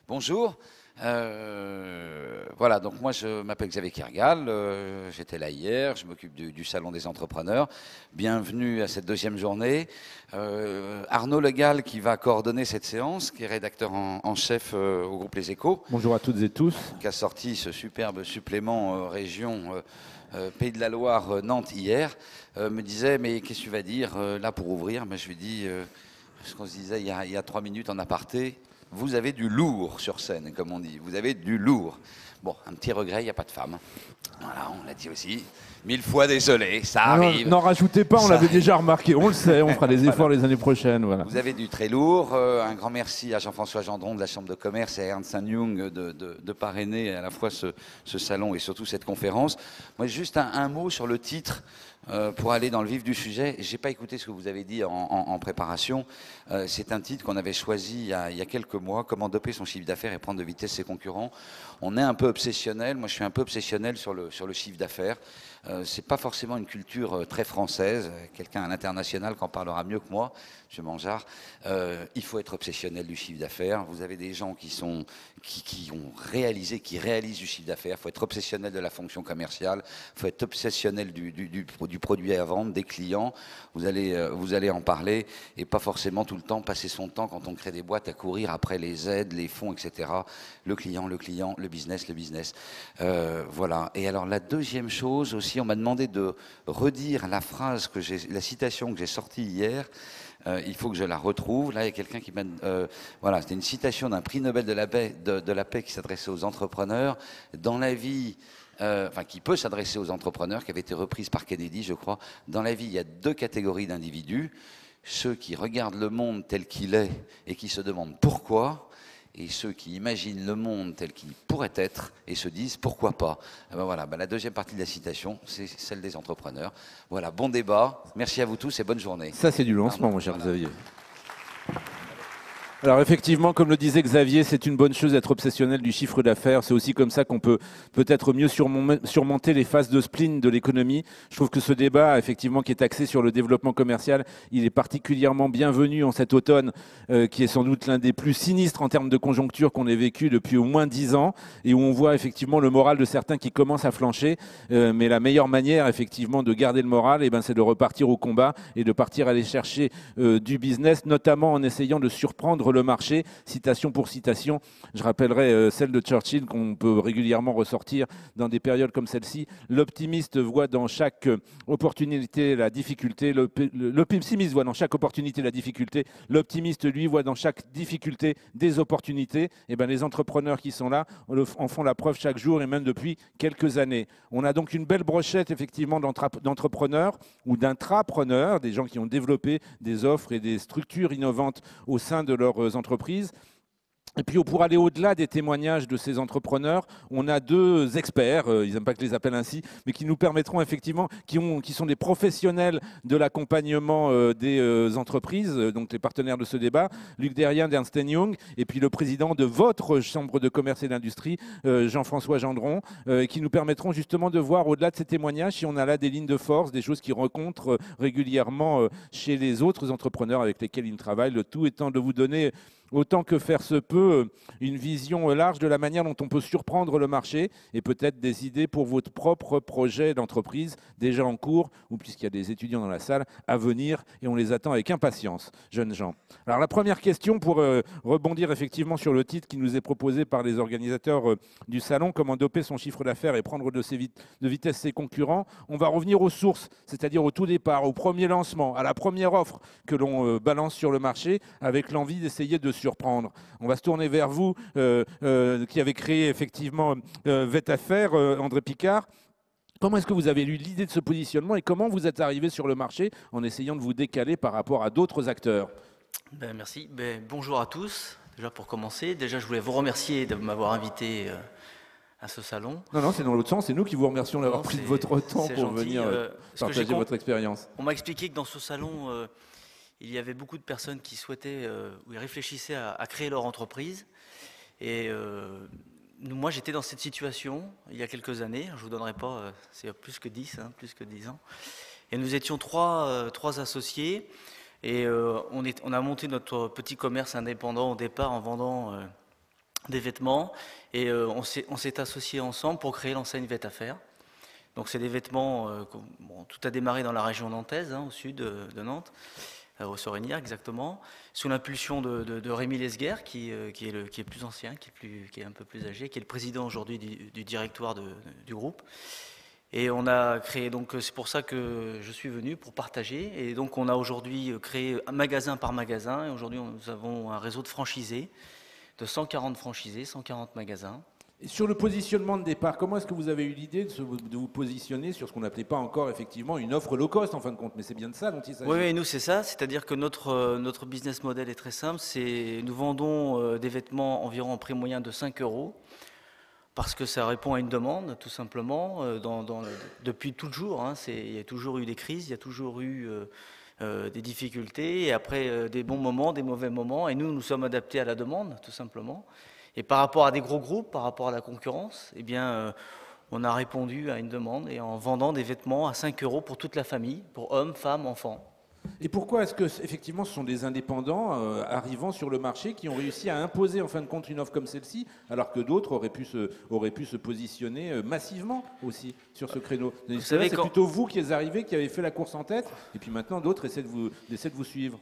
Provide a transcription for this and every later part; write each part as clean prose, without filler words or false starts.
Bonjour. Voilà, donc moi je m'appelle Xavier Kergal, j'étais là hier, je m'occupe du Salon des entrepreneurs. Bienvenue à cette deuxième journée. Arnaud Legal qui va coordonner cette séance, qui est rédacteur en chef au groupe Les Échos. Bonjour à toutes et tous. Qui a sorti ce superbe supplément région Pays de la Loire Nantes hier, me disait mais qu'est-ce que tu vas dire là pour ouvrir? Je lui dis ce qu'on se disait il y a 3 minutes en aparté. Vous avez du lourd sur scène, comme on dit. Vous avez du lourd. Bon, un petit regret, il n'y a pas de femme. Voilà, on l'a dit aussi. 1000 fois désolé, ça arrive. N'en rajoutez pas, on l'avait déjà remarqué. On le sait, on fera des efforts les années prochaines. Voilà. Vous avez du très lourd. Un grand merci à Jean-François Gendron de la Chambre de commerce et à Ernst & Young de parrainer à la fois ce salon et surtout cette conférence. Moi, juste un mot sur le titre. Pour aller dans le vif du sujet, j'ai pas écouté ce que vous avez dit en préparation. C'est un titre qu'on avait choisi il y a quelques mois, comment doper son chiffre d'affaires et prendre de vitesse ses concurrents. On est un peu obsessionnel, moi je suis un peu obsessionnel sur le chiffre d'affaires. C'est pas forcément une culture très française, quelqu'un à l'international qui en parlera mieux que moi, M. Mangeard. Il faut être obsessionnel du chiffre d'affaires. Vous avez des gens qui réalisent du chiffre d'affaires. Il faut être obsessionnel de la fonction commerciale, il faut être obsessionnel du produit à vendre, des clients. Vous allez en parler et pas forcément tout le temps passer son temps quand on crée des boîtes à courir après les aides, les fonds, etc. Le client, le business. Voilà. Et alors la deuxième chose aussi, on m'a demandé de redire la citation que j'ai sortie hier. Il faut que je la retrouve. Là, il y a quelqu'un qui m'a... voilà, c'était une citation d'un prix Nobel de la paix qui s'adressait aux entrepreneurs. Dans la vie... qui peut s'adresser aux entrepreneurs, qui avait été reprise par Kennedy, je crois. Dans la vie, il y a 2 catégories d'individus. Ceux qui regardent le monde tel qu'il est et qui se demandent pourquoi, et ceux qui imaginent le monde tel qu'il pourrait être et se disent pourquoi pas. Voilà, la deuxième partie de la citation, c'est celle des entrepreneurs. Voilà, bon débat. Merci à vous tous et bonne journée. Ça, c'est du lancement, mon cher Xavier. Alors effectivement, comme le disait Xavier, c'est une bonne chose d'être obsessionnel du chiffre d'affaires. C'est aussi comme ça qu'on peut peut-être mieux surmonter les phases de spleen de l'économie. Je trouve que ce débat, effectivement, qui est axé sur le développement commercial, il est particulièrement bienvenu en cet automne, qui est sans doute l'un des plus sinistres en termes de conjoncture qu'on ait vécu depuis au moins 10 ans, et où on voit effectivement le moral de certains qui commence à flancher. Mais la meilleure manière, effectivement, de garder le moral, c'est de repartir au combat et de partir aller chercher du business, notamment en essayant de surprendre le marché, citation pour citation. Je rappellerai celle de Churchill qu'on peut régulièrement ressortir dans des périodes comme celle-ci. L'optimiste voit dans chaque opportunité la difficulté, le pessimiste voit dans chaque opportunité la difficulté, l'optimiste, lui, voit dans chaque difficulté des opportunités. Et les entrepreneurs qui sont là en font la preuve chaque jour et même depuis quelques années. On a donc une belle brochette, effectivement, d'entrepreneurs ou d'intrapreneurs, des gens qui ont développé des offres et des structures innovantes au sein de leurs entreprises. Et puis pour aller au-delà des témoignages de ces entrepreneurs, on a 2 experts, ils n'aiment pas que je les appelle ainsi, mais qui nous permettront effectivement, qui sont des professionnels de l'accompagnement des entreprises, donc les partenaires de ce débat, Luc Derrien d'Ernst & Young, et puis le président de votre Chambre de commerce et d'industrie, Jean-François Gendron, qui nous permettront justement de voir au-delà de ces témoignages si on a là des lignes de force, des choses qu'ils rencontrent régulièrement chez les autres entrepreneurs avec lesquels ils travaillent, le tout étant de vous donner autant que faire se peut, une vision large de la manière dont on peut surprendre le marché et peut-être des idées pour votre propre projet d'entreprise déjà en cours ou puisqu'il y a des étudiants dans la salle à venir et on les attend avec impatience, jeunes gens. Alors la première question pour rebondir effectivement sur le titre qui nous est proposé par les organisateurs du salon, comment doper son chiffre d'affaires et prendre de vitesse ses concurrents, on va revenir aux sources, c'est-à-dire au tout départ, au premier lancement, à la première offre que l'on balance sur le marché avec l'envie d'essayer de surprendre. On va se tourner vers vous, qui avez créé effectivement VetAffaires, André Picard. Comment est-ce que vous avez eu l'idée de ce positionnement et comment vous êtes arrivé sur le marché en essayant de vous décaler par rapport à d'autres acteurs? Merci. Bonjour à tous. Déjà pour commencer, je voulais vous remercier de m'avoir invité à ce salon. Non, c'est dans l'autre sens. C'est nous qui vous remercions d'avoir pris de votre temps pour venir partager votre expérience. On m'a expliqué que dans ce salon, il y avait beaucoup de personnes qui souhaitaient ou réfléchissaient à créer leur entreprise. Et moi, j'étais dans cette situation il y a quelques années. Je ne vous donnerai pas, c'est plus que 10 ans. Et nous étions trois associés. Et on a monté notre petit commerce indépendant au départ en vendant des vêtements et on s'est associés ensemble pour créer l'enseigne Vêt-à-faire. Donc c'est des vêtements, tout a démarré dans la région nantaise, au sud de Nantes, au Sorinière exactement, sous l'impulsion de Rémi Lesguer, qui est plus ancien, qui est un peu plus âgé, qui est le président aujourd'hui du directoire du groupe. Et on a créé, donc c'est pour ça que je suis venu, pour partager. Et donc on a aujourd'hui créé un magasin par magasin, et aujourd'hui nous avons un réseau de franchisés, de 140 franchisés, 140 magasins. Et sur le positionnement de départ, comment est-ce que vous avez eu l'idée de vous positionner sur ce qu'on n'appelait pas encore effectivement une offre low cost en fin de compte, mais c'est bien de ça dont il s'agit. Oui, nous c'est ça, c'est-à-dire que notre business model est très simple, nous vendons des vêtements environ en prix moyen de 5 €, parce que ça répond à une demande tout simplement, depuis toujours, il y a toujours eu des crises, il y a toujours eu des difficultés, et après des bons moments, des mauvais moments, et nous sommes adaptés à la demande tout simplement. Et par rapport à des gros groupes, par rapport à la concurrence, eh bien, on a répondu à une demande et en vendant des vêtements à 5 € pour toute la famille, pour hommes, femmes, enfants. Et pourquoi est-ce que effectivement ce sont des indépendants arrivant sur le marché qui ont réussi à imposer en fin de compte une offre comme celle-ci, alors que d'autres auraient pu se positionner massivement aussi sur ce créneau? Vous savez, c'est plutôt vous qui êtes arrivés, qui avez fait la course en tête, et puis maintenant d'autres essaient de vous suivre.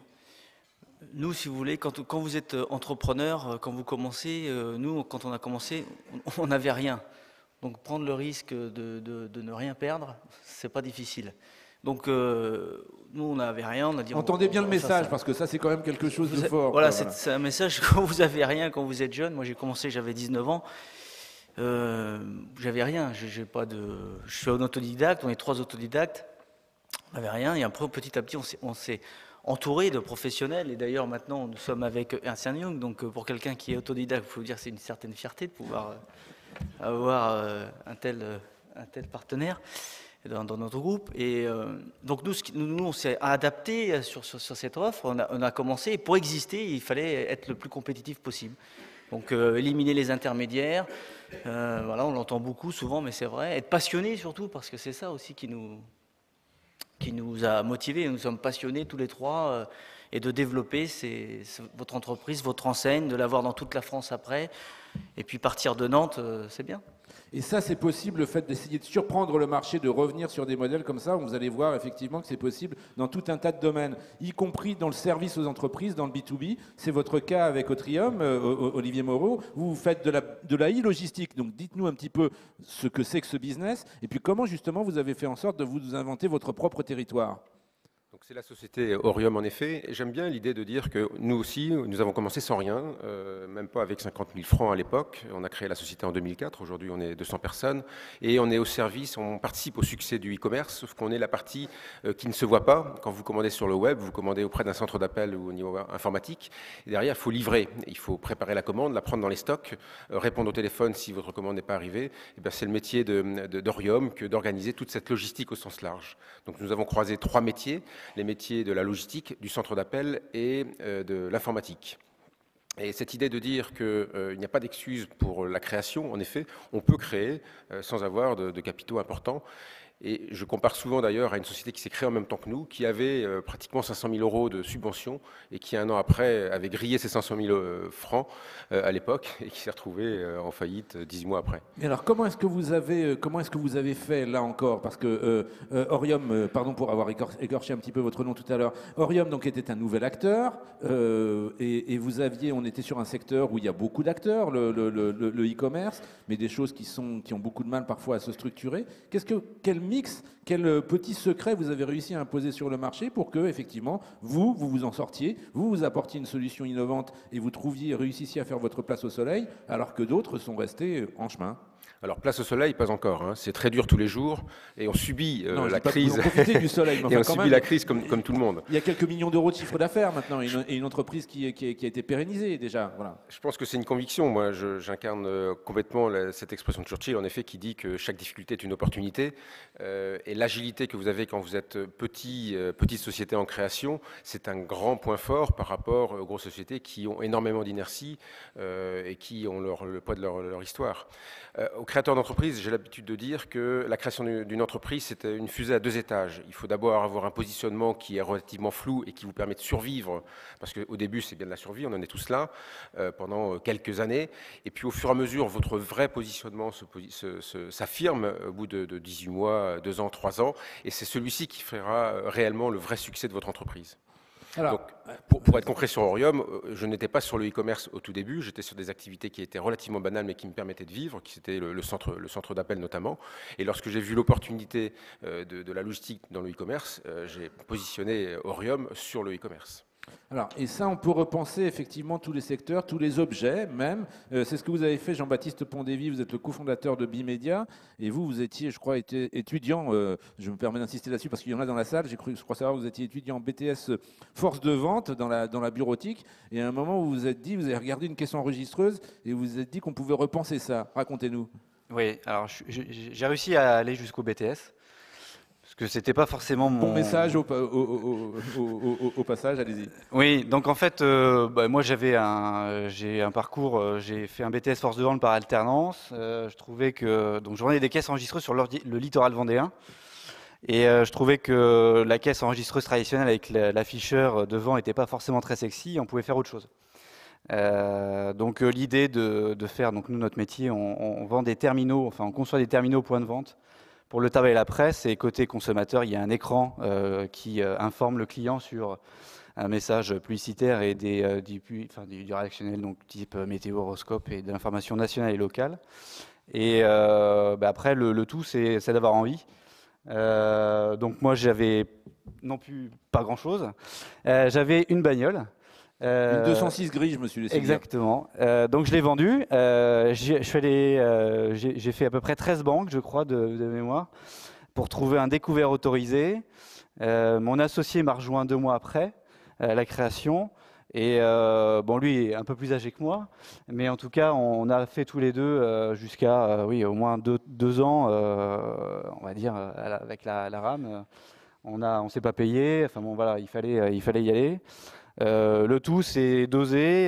Nous, si vous voulez, quand vous êtes entrepreneur, quand vous commencez, nous, quand on a commencé, on n'avait rien. Donc prendre le risque de ne rien perdre, c'est pas difficile. Donc nous, on n'avait rien. On a dit, entendez bien le message, parce que ça, c'est quand même quelque chose de fort. Voilà, c'est un message, quand vous avez rien, quand vous êtes jeune. Moi, j'ai commencé, j'avais 19 ans. J'avais rien. Je suis un autodidacte, on est 3 autodidactes. On n'avait rien. Et après, petit à petit, on s'est entouré de professionnels, et d'ailleurs maintenant nous sommes avec Ernst & Young, donc pour quelqu'un qui est autodidacte, il faut dire que c'est une certaine fierté de pouvoir avoir un tel partenaire dans notre groupe. Et donc nous on s'est adapté sur cette offre, on a commencé, et pour exister il fallait être le plus compétitif possible. Donc éliminer les intermédiaires, voilà, on l'entend beaucoup souvent, mais c'est vrai, être passionné surtout, parce que c'est ça aussi qui nous a motivés. Nous sommes passionnés tous les trois et de développer votre entreprise, votre enseigne, de l'avoir dans toute la France après. Et puis partir de Nantes, c'est bien. Et ça, c'est possible, le fait d'essayer de surprendre le marché, de revenir sur des modèles comme ça, vous allez voir effectivement que c'est possible dans tout un tas de domaines, y compris dans le service aux entreprises, dans le B2B. C'est votre cas avec Autrium, Olivier Moreau. Vous faites de la e-logistique, donc dites-nous un petit peu ce que c'est que ce business, et puis comment justement vous avez fait en sorte de vous inventer votre propre territoire. C'est la société Orium en effet. J'aime bien l'idée de dire que nous aussi, nous avons commencé sans rien, même pas avec 50 000 francs à l'époque. On a créé la société en 2004, aujourd'hui on est 200 personnes et on est au service, on participe au succès du e-commerce, sauf qu'on est la partie qui ne se voit pas. Quand vous commandez sur le web, vous commandez auprès d'un centre d'appel ou au niveau informatique, et derrière il faut livrer, il faut préparer la commande, la prendre dans les stocks, répondre au téléphone si votre commande n'est pas arrivée. Et bien, c'est le métier d'Orium que d'organiser toute cette logistique au sens large. Donc nous avons croisé 3 métiers. Les métiers de la logistique, du centre d'appel et de l'informatique. Et cette idée de dire qu'il n'y a pas d'excuse pour la création, en effet, on peut créer sans avoir de capitaux importants. Et je compare souvent d'ailleurs à une société qui s'est créée en même temps que nous, qui avait pratiquement 500 000 € de subventions et qui, un an après, avait grillé ses 500 000 francs à l'époque et qui s'est retrouvée en faillite 18 mois après. Et alors, comment est-ce que vous avez fait là encore? Parce que Orium, pardon pour avoir écorché un petit peu votre nom tout à l'heure, Orium donc était un nouvel acteur et on était sur un secteur où il y a beaucoup d'acteurs, le e-commerce, mais des choses qui ont beaucoup de mal parfois à se structurer. Quel mix, quel petit secret vous avez réussi à imposer sur le marché pour que, effectivement, vous en sortiez, vous apportiez une solution innovante et vous réussissiez à faire votre place au soleil, alors que d'autres sont restés en chemin? Alors, place au soleil, pas encore. Hein. C'est très dur tous les jours et on subit la crise. Du soleil, mais et on subit la crise comme tout le monde. Il y a quelques millions d'euros de chiffre d'affaires maintenant et une entreprise qui a été pérennisée déjà. Voilà. Je pense que c'est une conviction. Moi, j'incarne complètement cette expression de Churchill, en effet, qui dit que chaque difficulté est une opportunité. Et l'agilité que vous avez quand vous êtes petite société en création, c'est un grand point fort par rapport aux grosses sociétés qui ont énormément d'inertie et qui ont le poids de leur histoire. Aux créateurs d'entreprise, j'ai l'habitude de dire que la création d'une entreprise, c'est une fusée à 2 étages. Il faut d'abord avoir un positionnement qui est relativement flou et qui vous permet de survivre, parce qu'au début, c'est bien de la survie, on en est tous là, pendant quelques années. Et puis au fur et à mesure, votre vrai positionnement s'affirme au bout de 18 mois, 2 ans, 3 ans, et c'est celui-ci qui fera réellement le vrai succès de votre entreprise. Alors, donc, pour être concret sur Orium, je n'étais pas sur le e-commerce au tout début, j'étais sur des activités qui étaient relativement banales mais qui me permettaient de vivre, qui c'était le centre d'appel notamment. Et lorsque j'ai vu l'opportunité de la logistique dans le e-commerce, j'ai positionné Orium sur le e-commerce. Alors, et ça, on peut repenser effectivement tous les secteurs, tous les objets même. C'est ce que vous avez fait, Jean-Baptiste Pondévy, vous êtes le cofondateur de Bimedia, et vous étiez, je crois, étudiant, je me permets d'insister là-dessus parce qu'il y en a dans la salle, je crois savoir que vous étiez étudiant en BTS force de vente dans la bureautique, et à un moment où vous vous êtes dit, vous avez regardé une caisse enregistreuse, et vous vous êtes dit qu'on pouvait repenser ça. Racontez-nous. Oui, alors j'ai réussi à aller jusqu'au BTS. Parce que c'était pas forcément mon... Bon message au passage, allez-y. Oui, donc en fait, moi j'ai un parcours, j'ai fait un BTS force de vente par alternance. Je trouvais que donc je vendais des caisses enregistreuses sur le littoral vendéen, et je trouvais que la caisse enregistreuse traditionnelle avec l'afficheur devant n'était pas forcément très sexy. On pouvait faire autre chose. Donc l'idée de faire, donc nous notre métier, on vend des terminaux, enfin on conçoit des terminaux point de vente. Pour le tabac et la presse, et côté consommateur, il y a un écran qui informe le client sur un message publicitaire et du rédactionnel, donc type météo, horoscope et de l'information nationale et locale. Et après, le tout, c'est d'avoir envie. Donc moi, j'avais non plus pas grand-chose. J'avais une bagnole. Une 206 gris, je me suis laissé exactement. Donc je l'ai vendu. J'ai fait à peu près 13 banques, je crois, de mémoire, pour trouver un découvert autorisé. Mon associé m'a rejoint 2 mois après la création. Et bon, lui est un peu plus âgé que moi, mais en tout cas, on a fait tous les deux jusqu'à au moins 2 ans, on va dire, avec la rame. On s'est pas payé. Enfin bon, voilà, il fallait y aller. Le tout, c'est doser.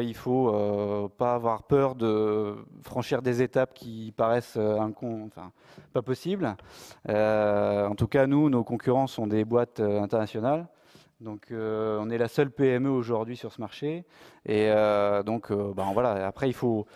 Il faut pas avoir peur de franchir des étapes qui paraissent pas possibles. En tout cas, nos concurrents sont des boîtes internationales. Donc, on est la seule PME aujourd'hui sur ce marché. Et voilà. Après, il faut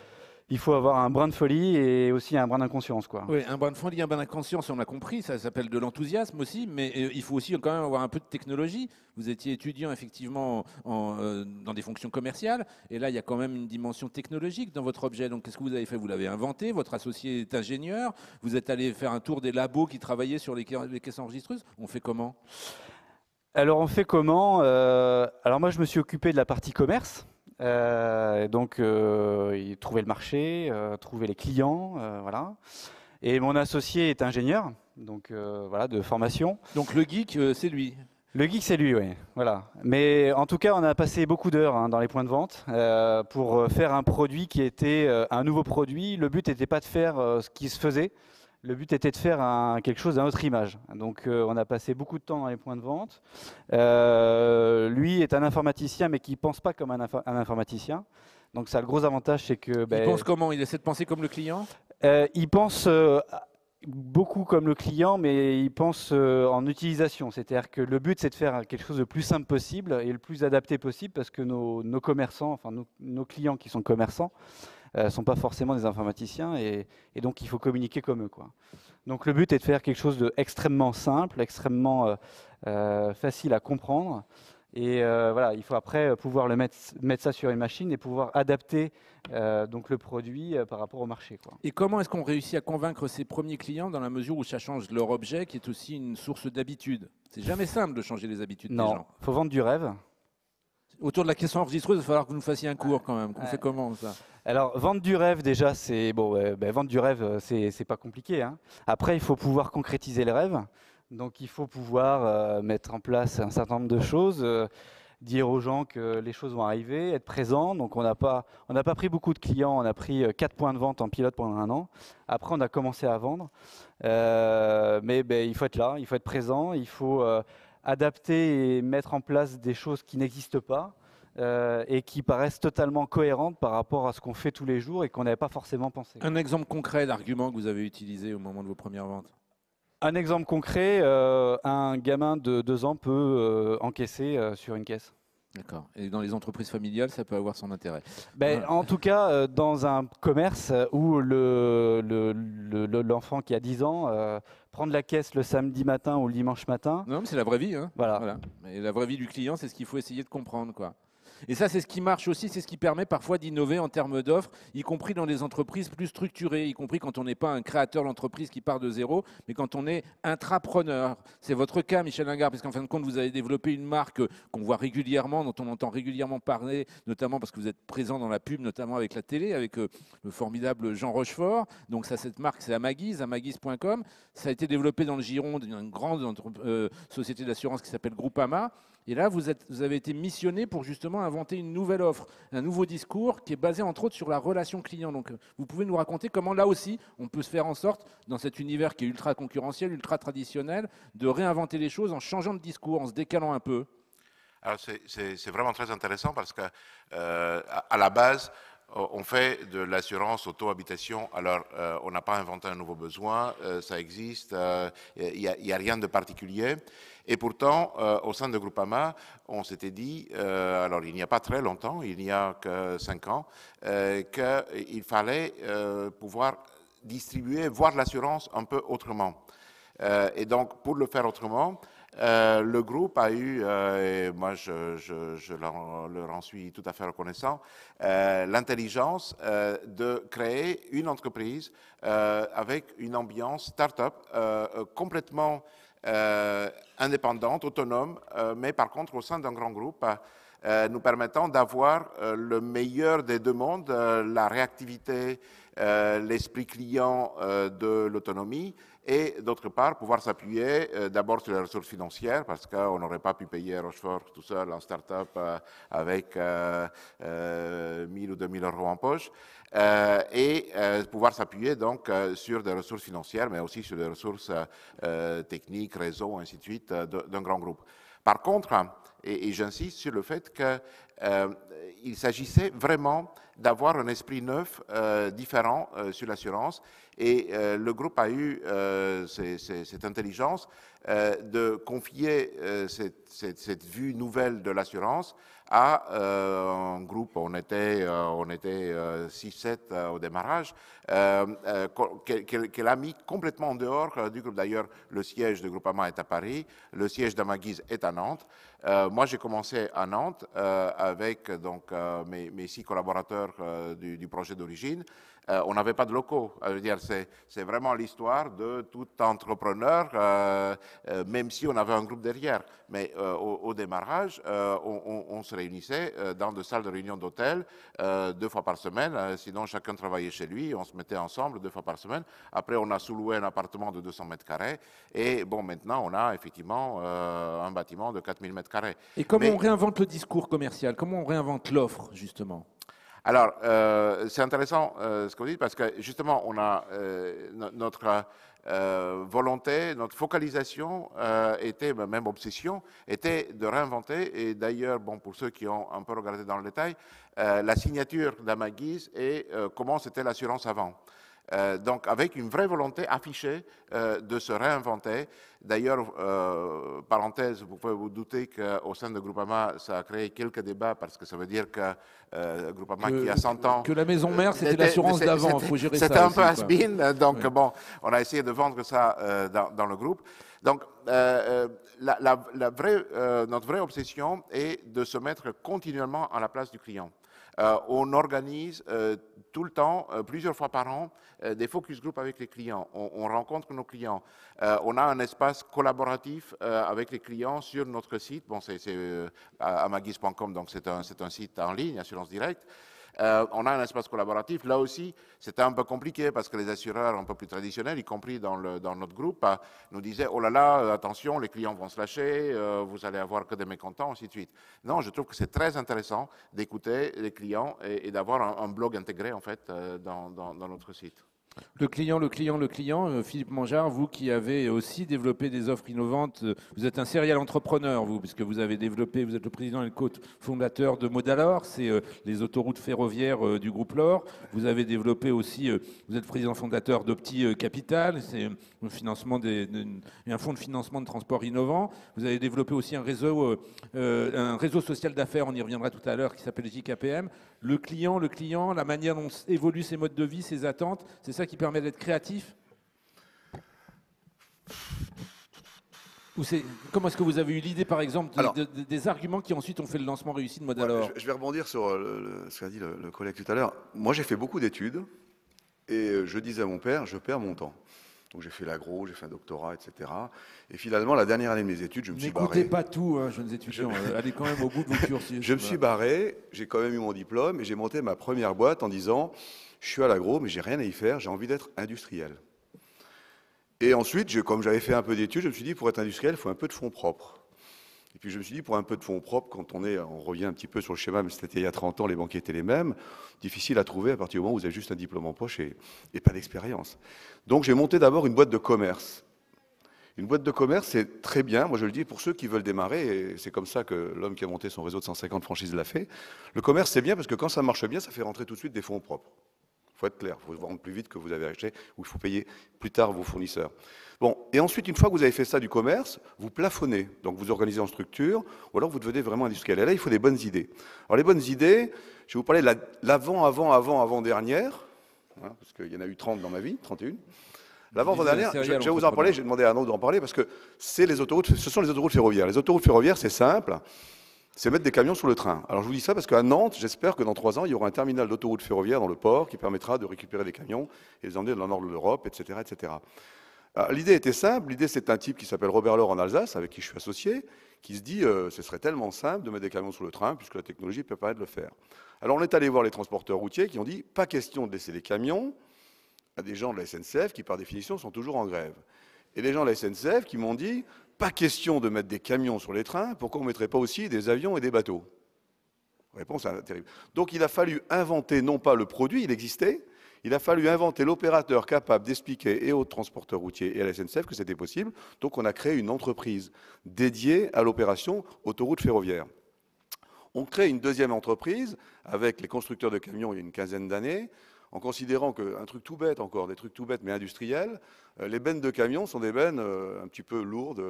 avoir un brin de folie et aussi un brin d'inconscience, quoi. Oui, un brin de folie, un brin d'inconscience, on a compris, ça s'appelle de l'enthousiasme aussi, mais il faut aussi quand même avoir un peu de technologie. Vous étiez étudiant effectivement dans des fonctions commerciales, et là il y a quand même une dimension technologique dans votre objet. Donc qu'est-ce que vous avez fait? Vous l'avez inventé, votre associé est ingénieur, vous êtes allé faire un tour des labos qui travaillaient sur les caisses enregistreuses. On fait comment? Alors on fait comment? Alors moi je me suis occupé de la partie commerce. Trouver le marché, trouver les clients, voilà. Et mon associé est ingénieur, donc voilà, de formation. Donc le geek, c'est lui. Le geek, c'est lui, oui. Voilà. Mais en tout cas, on a passé beaucoup d'heures dans les points de vente pour faire un produit qui était un nouveau produit. Le but n'était pas de faire ce qui se faisait. Le but était de faire quelque chose à notre image. Donc, on a passé beaucoup de temps dans les points de vente. Lui est un informaticien, mais qui ne pense pas comme un informaticien. Donc, ça a le gros avantage, c'est que... Il pense comment? Il essaie de penser comme le client? Il pense beaucoup comme le client, mais il pense en utilisation. C'est-à-dire que le but, c'est de faire quelque chose de plus simple possible et le plus adapté possible, parce que nos commerçants, enfin nos clients qui sont commerçants, sont pas forcément des informaticiens, et donc il faut communiquer comme eux, quoi. Donc le but est de faire quelque chose d'extrêmement simple, extrêmement facile à comprendre, et voilà, il faut après pouvoir mettre ça sur une machine et pouvoir adapter donc le produit par rapport au marché, quoi. Et comment est-ce qu'on réussit à convaincre ses premiers clients dans la mesure où ça change leur objet, qui est aussi une source d'habitude? C'est jamais simple de changer les habitudes des gens. Non, il faut vendre du rêve. Autour de la question enregistreuse, il va falloir que vous nous fassiez un cours quand même. On fait comment ça? Alors, vendre du rêve, déjà, c'est bon. Vendre du rêve, c'est pas compliqué, hein. Après, il faut pouvoir concrétiser les rêves. Donc, il faut pouvoir mettre en place un certain nombre de choses, dire aux gens que les choses vont arriver, être présent. Donc, on n'a pas pris beaucoup de clients. On a pris 4 points de vente en pilote pendant 1 an. Après, on a commencé à vendre. Mais il faut être là, il faut être présent, il faut adapter et mettre en place des choses qui n'existent pas. et qui paraissent totalement cohérentes par rapport à ce qu'on fait tous les jours et qu'on n'avait pas forcément pensé. Un exemple concret d'argument que vous avez utilisé au moment de vos premières ventes? Un exemple concret, un gamin de 2 ans peut encaisser sur une caisse. D'accord. Et dans les entreprises familiales, ça peut avoir son intérêt. Ben, Voilà. en tout cas, dans un commerce où l'enfant qui a 10 ans prend de la caisse le samedi matin ou le dimanche matin. Non, mais c'est la vraie vie. Hein. Voilà. Et la vraie vie du client, c'est ce qu'il faut essayer de comprendre, quoi. Et ça, c'est ce qui marche aussi, c'est ce qui permet parfois d'innover en termes d'offres, y compris dans des entreprises plus structurées, y compris quand on n'est pas un créateur d'entreprise qui part de zéro, mais quand on est intrapreneur. C'est votre cas, Michel Lingard, parce qu'en fin de compte, vous avez développé une marque qu'on voit régulièrement, dont on entend régulièrement parler, notamment parce que vous êtes présent dans la pub, notamment avec la télé, avec le formidable Jean Rochefort. Donc ça, cette marque, c'est Amaguise, amaguise.com. Ça a été développé dans le giron d'une grande société d'assurance qui s'appelle Groupama. Et là, vous avez été missionné pour justement inventer une nouvelle offre, un nouveau discours qui est basé entre autres sur la relation client. Donc, vous pouvez nous raconter comment là aussi, on peut se faire en sorte, dans cet univers qui est ultra concurrentiel, ultra traditionnel, de réinventer les choses en changeant de discours, en se décalant un peu. Alors c'est vraiment très intéressant parce que à la base, on fait de l'assurance auto-habitation. Alors, on n'a pas inventé un nouveau besoin, ça existe, il n'y a rien de particulier. Et pourtant, au sein de Groupama, on s'était dit, alors il n'y a pas très longtemps, il n'y a que 5 ans, qu'il fallait pouvoir distribuer, voir l'assurance un peu autrement. Et donc, pour le faire autrement, le groupe a eu, et moi je leur en suis tout à fait reconnaissant, l'intelligence de créer une entreprise avec une ambiance start-up complètement indépendante, autonome, mais par contre au sein d'un grand groupe, nous permettant d'avoir le meilleur des deux mondes, la réactivité, l'esprit client de l'autonomie, et d'autre part pouvoir s'appuyer d'abord sur les ressources financières, parce qu'on n'aurait pas pu payer Rochefort tout seul en start-up avec 1000 ou 2000 euros en poche, et pouvoir s'appuyer donc sur des ressources financières, mais aussi sur des ressources techniques, réseau, ainsi de suite, d'un grand groupe. Par contre, et j'insiste sur le fait qu'il s'agissait vraiment d'avoir un esprit neuf, différent sur l'assurance. Et le groupe a eu cette intelligence de confier cette vue nouvelle de l'assurance à un groupe. On était 6-7 au démarrage, qu'elle a mis complètement en dehors du groupe. D'ailleurs, le siège de Groupama est à Paris, le siège d'Amaguise est à Nantes. Moi, j'ai commencé à Nantes avec donc, mes 6 collaborateurs du projet d'origine. On n'avait pas de locaux. Je veux dire, c'est vraiment l'histoire de tout entrepreneur, même si on avait un groupe derrière. Mais au démarrage, on se réunissait dans des salles de réunion d'hôtel 2 fois par semaine. Sinon, chacun travaillait chez lui. On se mettait ensemble 2 fois par semaine. Après, on a sous-loué un appartement de 200 mètres carrés. Et bon, maintenant, on a effectivement un bâtiment de 4000 mètres carrés. Et comment on réinvente le discours commercial? Comment on réinvente l'offre, justement? Alors, c'est intéressant ce que vous dites, parce que justement, on a notre volonté, notre focalisation était, même obsession, était de réinventer. Et d'ailleurs, bon, pour ceux qui ont un peu regardé dans le détail, la signature d'Amaguise et comment c'était l'assurance avant. Donc, avec une vraie volonté affichée de se réinventer. D'ailleurs, parenthèse, vous pouvez vous douter qu'au sein de Groupama, ça a créé quelques débats, parce que ça veut dire que Groupama, qui a 100 ans... Que la maison mère, c'était l'assurance d'avant, il faut gérer ça. C'était un peu has-been, donc oui. Bon, on a essayé de vendre ça dans le groupe. Donc, notre vraie obsession est de se mettre continuellement à la place du client. On organise tout le temps, plusieurs fois par an, des focus group avec les clients. On rencontre nos clients. On a un espace collaboratif avec les clients sur notre site. Bon, c'est amaguise.com, donc c'est un site en ligne, Assurance Directe. On a un espace collaboratif. Là aussi, c'était un peu compliqué parce que les assureurs un peu plus traditionnels, y compris dans notre groupe, nous disaient « Oh là là, attention, les clients vont se lâcher, vous allez avoir que des mécontents, ainsi de suite. » Non, je trouve que c'est très intéressant d'écouter les clients et d'avoir un blog intégré en fait dans notre site. Le client, Philippe Mangeard, vous qui avez aussi développé des offres innovantes, vous êtes un serial entrepreneur, vous, puisque vous avez développé, vous êtes le président et le co-fondateur de Modalor, c'est les autoroutes ferroviaires du groupe LOR. Vous avez développé aussi, vous êtes président fondateur d'Opti Capital, c'est un fonds de financement de transport innovant. Vous avez développé aussi un réseau social d'affaires, on y reviendra tout à l'heure, qui s'appelle JKPM. Le client, la manière dont évoluent ses modes de vie, ses attentes, c'est ça qui permet d'être créatif? Comment est-ce que vous avez eu l'idée, par exemple, des arguments qui ensuite ont fait le lancement réussi de Modalor? Je vais rebondir sur ce qu'a dit le collègue tout à l'heure. Moi, j'ai fait beaucoup d'études et je disais à mon père, je perds mon temps. Donc j'ai fait l'agro, j'ai fait un doctorat, etc. Et finalement, la dernière année de mes études, je me suis barré. N'écoutez pas tout, hein, jeunes étudiants. Allez quand même au bout de vos cursus. Je me suis barré, j'ai quand même eu mon diplôme et j'ai monté ma première boîte en disant, je suis à l'agro, mais j'ai rien à y faire, j'ai envie d'être industriel. Et ensuite, comme j'avais fait un peu d'études, je me suis dit, pour être industriel, il faut un peu de fonds propres. Et puis je me suis dit, pour un peu de fonds propres, quand on revient un petit peu sur le schéma, mais c'était il y a 30 ans, les banquiers étaient les mêmes, difficile à trouver à partir du moment où vous avez juste un diplôme en poche et pas d'expérience. Donc j'ai monté d'abord une boîte de commerce. Une boîte de commerce, c'est très bien, moi je le dis pour ceux qui veulent démarrer, et c'est comme ça que l'homme qui a monté son réseau de 150 franchises l'a fait. Le commerce, c'est bien parce que quand ça marche bien, ça fait rentrer tout de suite des fonds propres. Il faut être clair, il faut vendre plus vite que vous avez acheté, ou il faut payer plus tard vos fournisseurs. Bon, et ensuite, une fois que vous avez fait ça du commerce, vous plafonnez, donc vous organisez en structure, ou alors vous devenez vraiment industriel. Et là, il faut des bonnes idées. Alors les bonnes idées, je vais vous parler de l'avant-dernière, hein, parce qu'il y en a eu 30 dans ma vie, 31. L'avant-dernière, je vais vous en parler, j'ai demandé à Arnaud d'en parler, parce que ce sont les autoroutes ferroviaires. Les autoroutes ferroviaires, c'est simple. C'est mettre des camions sur le train. Alors je vous dis ça parce qu'à Nantes, j'espère que dans 3 ans, il y aura un terminal d'autoroute ferroviaire dans le port qui permettra de récupérer des camions et les emmener dans le nord de l'Europe, etc. etc. L'idée était simple. L'idée, c'est un type qui s'appelle Robert Laure en Alsace, avec qui je suis associé, qui se dit ce serait tellement simple de mettre des camions sur le train puisque la technologie peut permettre de le faire. Alors on est allé voir les transporteurs routiers qui ont dit pas question de laisser les camions à des gens de la SNCF qui, par définition, sont toujours en grève. Et les gens de la SNCF qui m'ont dit pas question de mettre des camions sur les trains, pourquoi on ne mettrait pas aussi des avions et des bateaux? Réponse terrible. Donc il a fallu inventer, non pas le produit, il existait, il a fallu inventer l'opérateur capable d'expliquer et aux transporteurs routiers et à la SNCF que c'était possible. Donc on a créé une entreprise dédiée à l'opération autoroute ferroviaire. On crée une deuxième entreprise avec les constructeurs de camions il y a une quinzaine d'années, en considérant qu'un truc tout bête encore, des trucs tout bêtes mais industriels, les bennes de camions sont des bennes un petit peu lourdes,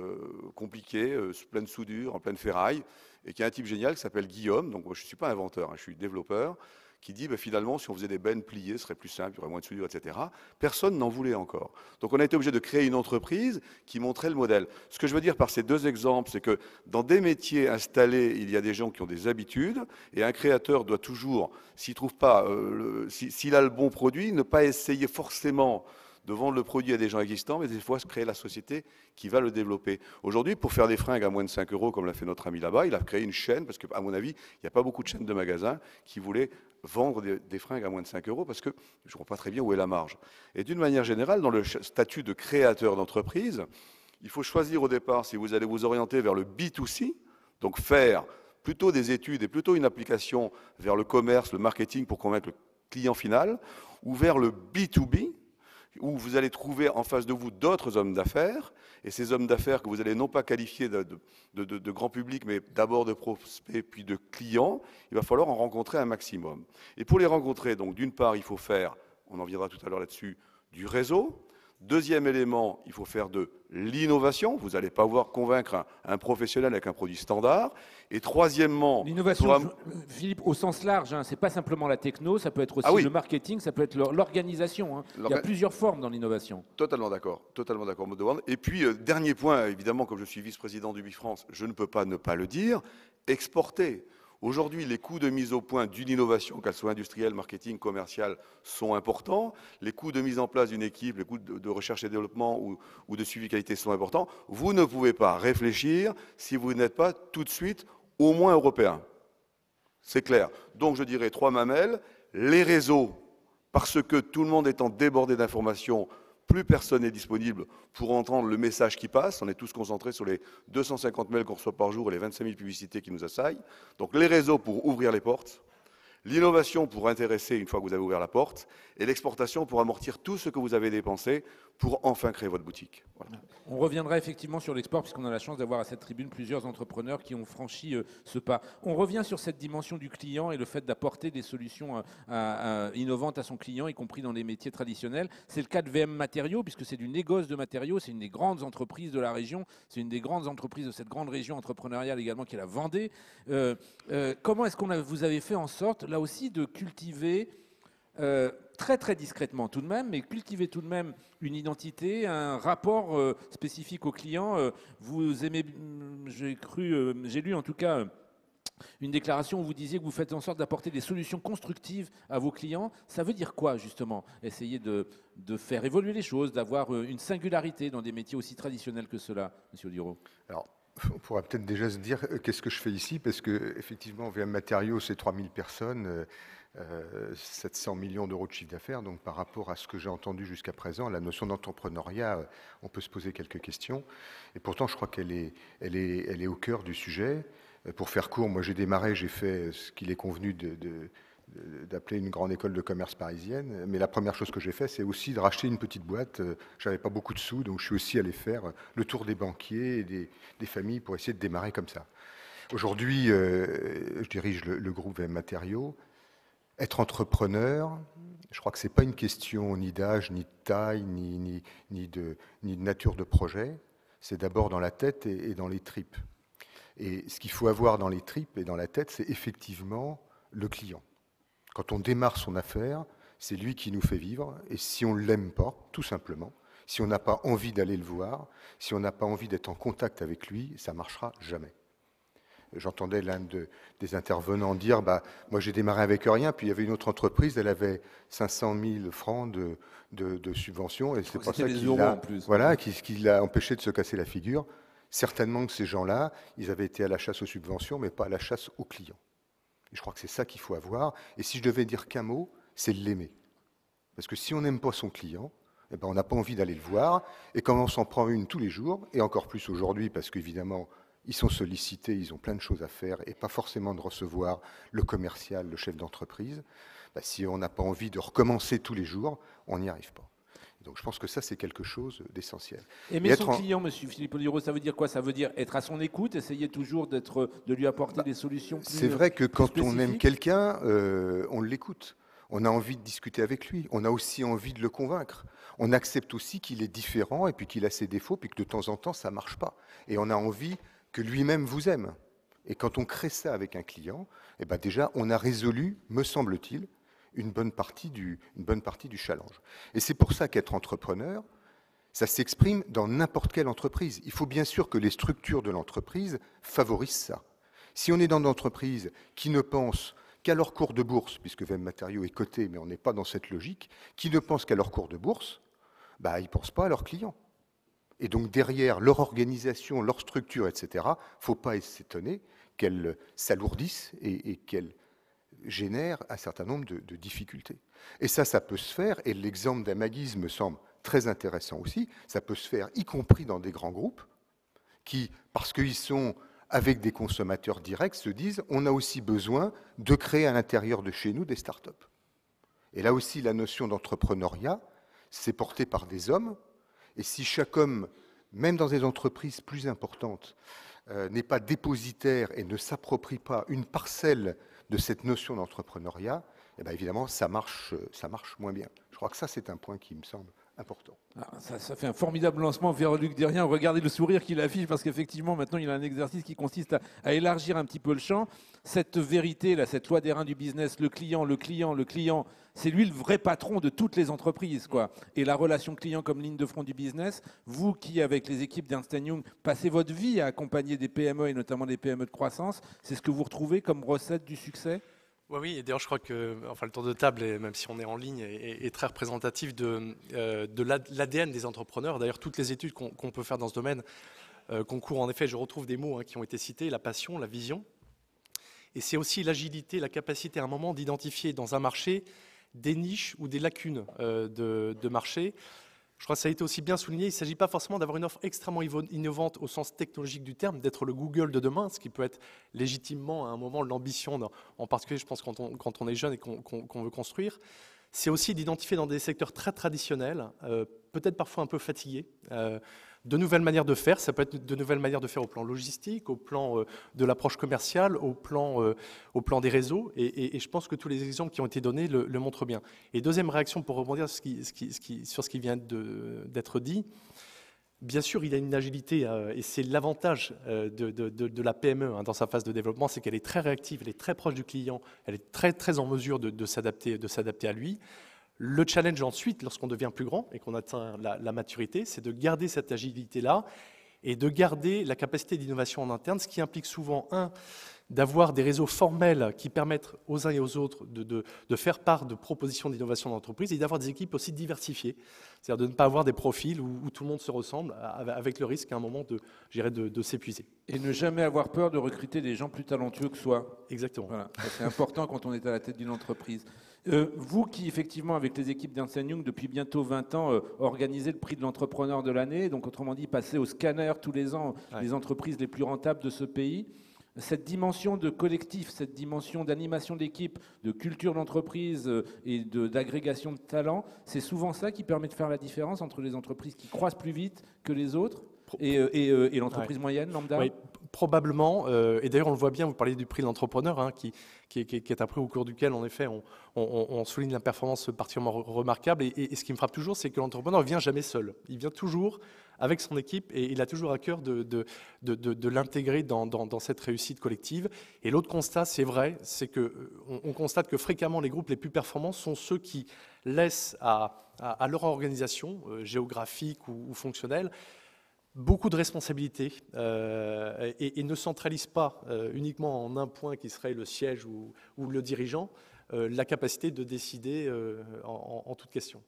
compliquées, pleines de soudure, en pleine ferraille, et qu'il y a un type génial qui s'appelle Guillaume, donc moi je ne suis pas inventeur, hein, je suis développeur, qui dit finalement si on faisait des bennes pliées, ce serait plus simple, il y aurait moins de soudure, etc. Personne n'en voulait encore. Donc on a été obligé de créer une entreprise qui montrait le modèle. Ce que je veux dire par ces deux exemples, c'est que dans des métiers installés, il y a des gens qui ont des habitudes, et un créateur doit toujours, s'il trouve pas, s'il a le bon produit, ne pas essayer forcément de vendre le produit à des gens existants, mais des fois se créer la société qui va le développer. Aujourd'hui, pour faire des fringues à moins de 5 € comme l'a fait notre ami là-bas, il a créé une chaîne, parce qu'à mon avis, il n'y a pas beaucoup de chaînes de magasins qui voulaient vendre des fringues à moins de 5 € parce que je ne vois pas très bien où est la marge. Et d'une manière générale, dans le statut de créateur d'entreprise, il faut choisir au départ si vous allez vous orienter vers le B2C, donc faire plutôt des études et plutôt une application vers le commerce, le marketing pour convaincre le client final, ou vers le B2B, où vous allez trouver en face de vous d'autres hommes d'affaires, et ces hommes d'affaires que vous allez non pas qualifier de grand public, mais d'abord de prospects, puis de clients, il va falloir en rencontrer un maximum. Et pour les rencontrer, donc d'une part, il faut faire, on en viendra tout à l'heure là-dessus, du réseau. Deuxième élément, il faut faire de l'innovation. Vous n'allez pas convaincre un professionnel avec un produit standard. Et troisièmement... L'innovation, Philippe, au sens large, hein, ce n'est pas simplement la techno, ça peut être aussi le marketing, ça peut être l'organisation. Hein. Il y a plusieurs formes dans l'innovation. Totalement d'accord, Maud. Et puis, dernier point, évidemment, comme je suis vice-président du Bifrance, je ne peux pas ne pas le dire, exporter. Aujourd'hui, les coûts de mise au point d'une innovation, qu'elle soit industrielle, marketing, commerciale, sont importants. Les coûts de mise en place d'une équipe, les coûts de recherche et développement ou de suivi qualité sont importants. Vous ne pouvez pas réfléchir si vous n'êtes pas tout de suite au moins européen. C'est clair. Donc je dirais 3 mamelles. Les réseaux, parce que tout le monde étant débordé d'informations, plus personne n'est disponible pour entendre le message qui passe. On est tous concentrés sur les 250 mails qu'on reçoit par jour et les 25 000 publicités qui nous assaillent. Donc les réseaux pour ouvrir les portes. L'innovation pour intéresser une fois que vous avez ouvert la porte, et l'exportation pour amortir tout ce que vous avez dépensé pour enfin créer votre boutique. Voilà. On reviendra effectivement sur l'export, puisqu'on a la chance d'avoir à cette tribune plusieurs entrepreneurs qui ont franchi ce pas. On revient sur cette dimension du client et le fait d'apporter des solutions innovantes à son client, y compris dans les métiers traditionnels. C'est le cas de VM Matériaux, puisque c'est du négoce de matériaux, c'est une des grandes entreprises de la région, c'est une des grandes entreprises de cette grande région entrepreneuriale également qui est la Vendée. Comment est-ce que vous avez fait en sorte, là aussi, de cultiver très très discrètement tout de même, mais cultiver tout de même une identité, un rapport spécifique au client. Vous aimez, j'ai lu en tout cas une déclaration où vous disiez que vous faites en sorte d'apporter des solutions constructives à vos clients. Ça veut dire quoi justement? Essayer de faire évoluer les choses, d'avoir une singularité dans des métiers aussi traditionnels que cela, Monsieur Oduro. Alors, on pourra peut-être déjà se dire qu'est-ce que je fais ici, parce que effectivement, VM Matériaux, c'est 3000 personnes. 700 millions d'euros de chiffre d'affaires, donc par rapport à ce que j'ai entendu jusqu'à présent, la notion d'entrepreneuriat, on peut se poser quelques questions. Et pourtant, je crois qu'elle est au cœur du sujet. Pour faire court, moi j'ai démarré, j'ai fait ce qu'il est convenu d'appeler une grande école de commerce parisienne. Mais la première chose que j'ai fait, c'est aussi de racheter une petite boîte. J'avais pas beaucoup de sous, donc je suis aussi allé faire le tour des banquiers et des familles pour essayer de démarrer comme ça. Aujourd'hui, je dirige le groupe VM Matériaux. Être entrepreneur, je crois que ce n'est pas une question ni d'âge, ni de taille, ni de nature de projet. C'est d'abord dans la tête et dans les tripes. Et ce qu'il faut avoir dans les tripes et dans la tête, c'est effectivement le client. Quand on démarre son affaire, c'est lui qui nous fait vivre. Et si on ne l'aime pas, tout simplement, si on n'a pas envie d'aller le voir, si on n'a pas envie d'être en contact avec lui, ça ne marchera jamais. J'entendais l'un des intervenants dire moi j'ai démarré avec rien, puis il y avait une autre entreprise, elle avait 500 000 francs de subventions, et c'est pas ça qui l'a empêché de se casser la figure. Certainement que ces gens-là, ils avaient été à la chasse aux subventions, mais pas à la chasse aux clients. Et je crois que c'est ça qu'il faut avoir. Et si je devais dire qu'un mot, c'est l'aimer. Parce que si on n'aime pas son client, eh ben on n'a pas envie d'aller le voir. Et quand on s'en prend une tous les jours, et encore plus aujourd'hui, parce qu'évidemment, ils sont sollicités, ils ont plein de choses à faire, et pas forcément de recevoir le commercial, le chef d'entreprise. Si on n'a pas envie de recommencer tous les jours, on n'y arrive pas. Donc je pense que ça, c'est quelque chose d'essentiel. Aimer son client, Monsieur Philippe Oduro, ça veut dire quoi? Ça veut dire être à son écoute, essayer toujours de lui apporter des solutions plus C'est vrai que quand spécifiques. On aime quelqu'un, on l'écoute. On a envie de discuter avec lui. On a aussi envie de le convaincre. On accepte aussi qu'il est différent et puis qu'il a ses défauts, puis que de temps en temps, ça ne marche pas. Et on a envie que lui-même vous aime. Et quand on crée ça avec un client, déjà, on a résolu, me semble-t-il, une bonne partie du challenge. Et c'est pour ça qu'être entrepreneur, ça s'exprime dans n'importe quelle entreprise. Il faut bien sûr que les structures de l'entreprise favorisent ça. Si on est dans une entreprise qui ne pense qu'à leur cours de bourse, puisque VM Matériaux est coté, mais on n'est pas dans cette logique, qui ne pense qu'à leur cours de bourse, ils ne pensent pas à leurs clients. Et donc derrière leur organisation, leur structure, etc., il ne faut pas s'étonner qu'elles s'alourdissent et qu'elles génèrent un certain nombre de difficultés. Et ça peut se faire, et l'exemple d'Amaguise me semble très intéressant aussi, ça peut se faire y compris dans des grands groupes qui, parce qu'ils sont avec des consommateurs directs, se disent on a aussi besoin de créer à l'intérieur de chez nous des startups. Et là aussi, la notion d'entrepreneuriat, c'est porté par des hommes. Et si chaque homme, même dans des entreprises plus importantes, n'est pas dépositaire et ne s'approprie pas une parcelle de cette notion d'entrepreneuriat, évidemment, ça marche moins bien. Je crois que ça, c'est un point qui me semble important. Ça fait un formidable lancement vers Luc Derrien. Regardez le sourire qu'il affiche, parce qu'effectivement, maintenant, il a un exercice qui consiste à élargir un petit peu le champ. Cette vérité, là, cette loi des reins du business, le client, c'est lui le vrai patron de toutes les entreprises, quoi. Et la relation client comme ligne de front du business, vous qui, avec les équipes d'Ernst & Young, passez votre vie à accompagner des PME et notamment des PME de croissance, c'est ce que vous retrouvez comme recette du succès ? Oui, et d'ailleurs je crois que le tour de table, même si on est en ligne, est très représentatif de l'ADN des entrepreneurs. D'ailleurs, toutes les études qu'on peut faire dans ce domaine concourent en effet, je retrouve des mots qui ont été cités, la passion, la vision. Et c'est aussi l'agilité, la capacité à un moment d'identifier dans un marché des niches ou des lacunes de marché. Je crois que ça a été aussi bien souligné. Il ne s'agit pas forcément d'avoir une offre extrêmement innovante au sens technologique du terme, d'être le Google de demain, ce qui peut être légitimement à un moment l'ambition, en particulier je pense quand on est jeune et qu'on veut construire. C'est aussi d'identifier dans des secteurs très traditionnels, peut-être parfois un peu fatigués, de nouvelles manières de faire. Ça peut être de nouvelles manières de faire au plan logistique, au plan de l'approche commerciale, au plan des réseaux. Et je pense que tous les exemples qui ont été donnés le montrent bien. Et deuxième réaction pour rebondir sur ce qui vient d'être dit, bien sûr, il y a une agilité et c'est l'avantage de la PME dans sa phase de développement, c'est qu'elle est très réactive, elle est très proche du client, elle est très, très en mesure de s'adapter à lui. Le challenge ensuite, lorsqu'on devient plus grand et qu'on atteint la maturité, c'est de garder cette agilité-là et de garder la capacité d'innovation en interne, ce qui implique souvent, d'avoir des réseaux formels qui permettent aux uns et aux autres de faire part de propositions d'innovation d'entreprise et d'avoir des équipes aussi diversifiées. C'est-à-dire de ne pas avoir des profils où tout le monde se ressemble, avec le risque à un moment de s'épuiser. Et ne jamais avoir peur de recruter des gens plus talentueux que soi. Exactement. Voilà. C'est important quand on est à la tête d'une entreprise. Vous qui, effectivement, avec les équipes d'Ernst & Young, depuis bientôt 20 ans, organisez le prix de l'entrepreneur de l'année, donc autrement dit, passez au scanner tous les ans les entreprises les plus rentables de ce pays. Cette dimension de collectif, cette dimension d'animation d'équipe, de culture d'entreprise et d'agrégation de talents, c'est souvent ça qui permet de faire la différence entre les entreprises qui croissent plus vite que les autres et l'entreprise moyenne, lambda. Oui, probablement. Et d'ailleurs, on le voit bien, vous parlez du prix de l'entrepreneur, qui est un prix au cours duquel, en effet, on souligne la performance particulièrement remarquable. Et ce qui me frappe toujours, c'est que l'entrepreneur ne vient jamais seul. Il vient toujours avec son équipe et il a toujours à cœur de l'intégrer dans cette réussite collective. Et l'autre constat, c'est vrai, c'est qu'on constate que fréquemment, les groupes les plus performants sont ceux qui laissent à leur organisation géographique ou fonctionnelle beaucoup de responsabilités et ne centralisent pas uniquement en un point qui serait le siège ou le dirigeant, la capacité de décider en toute question.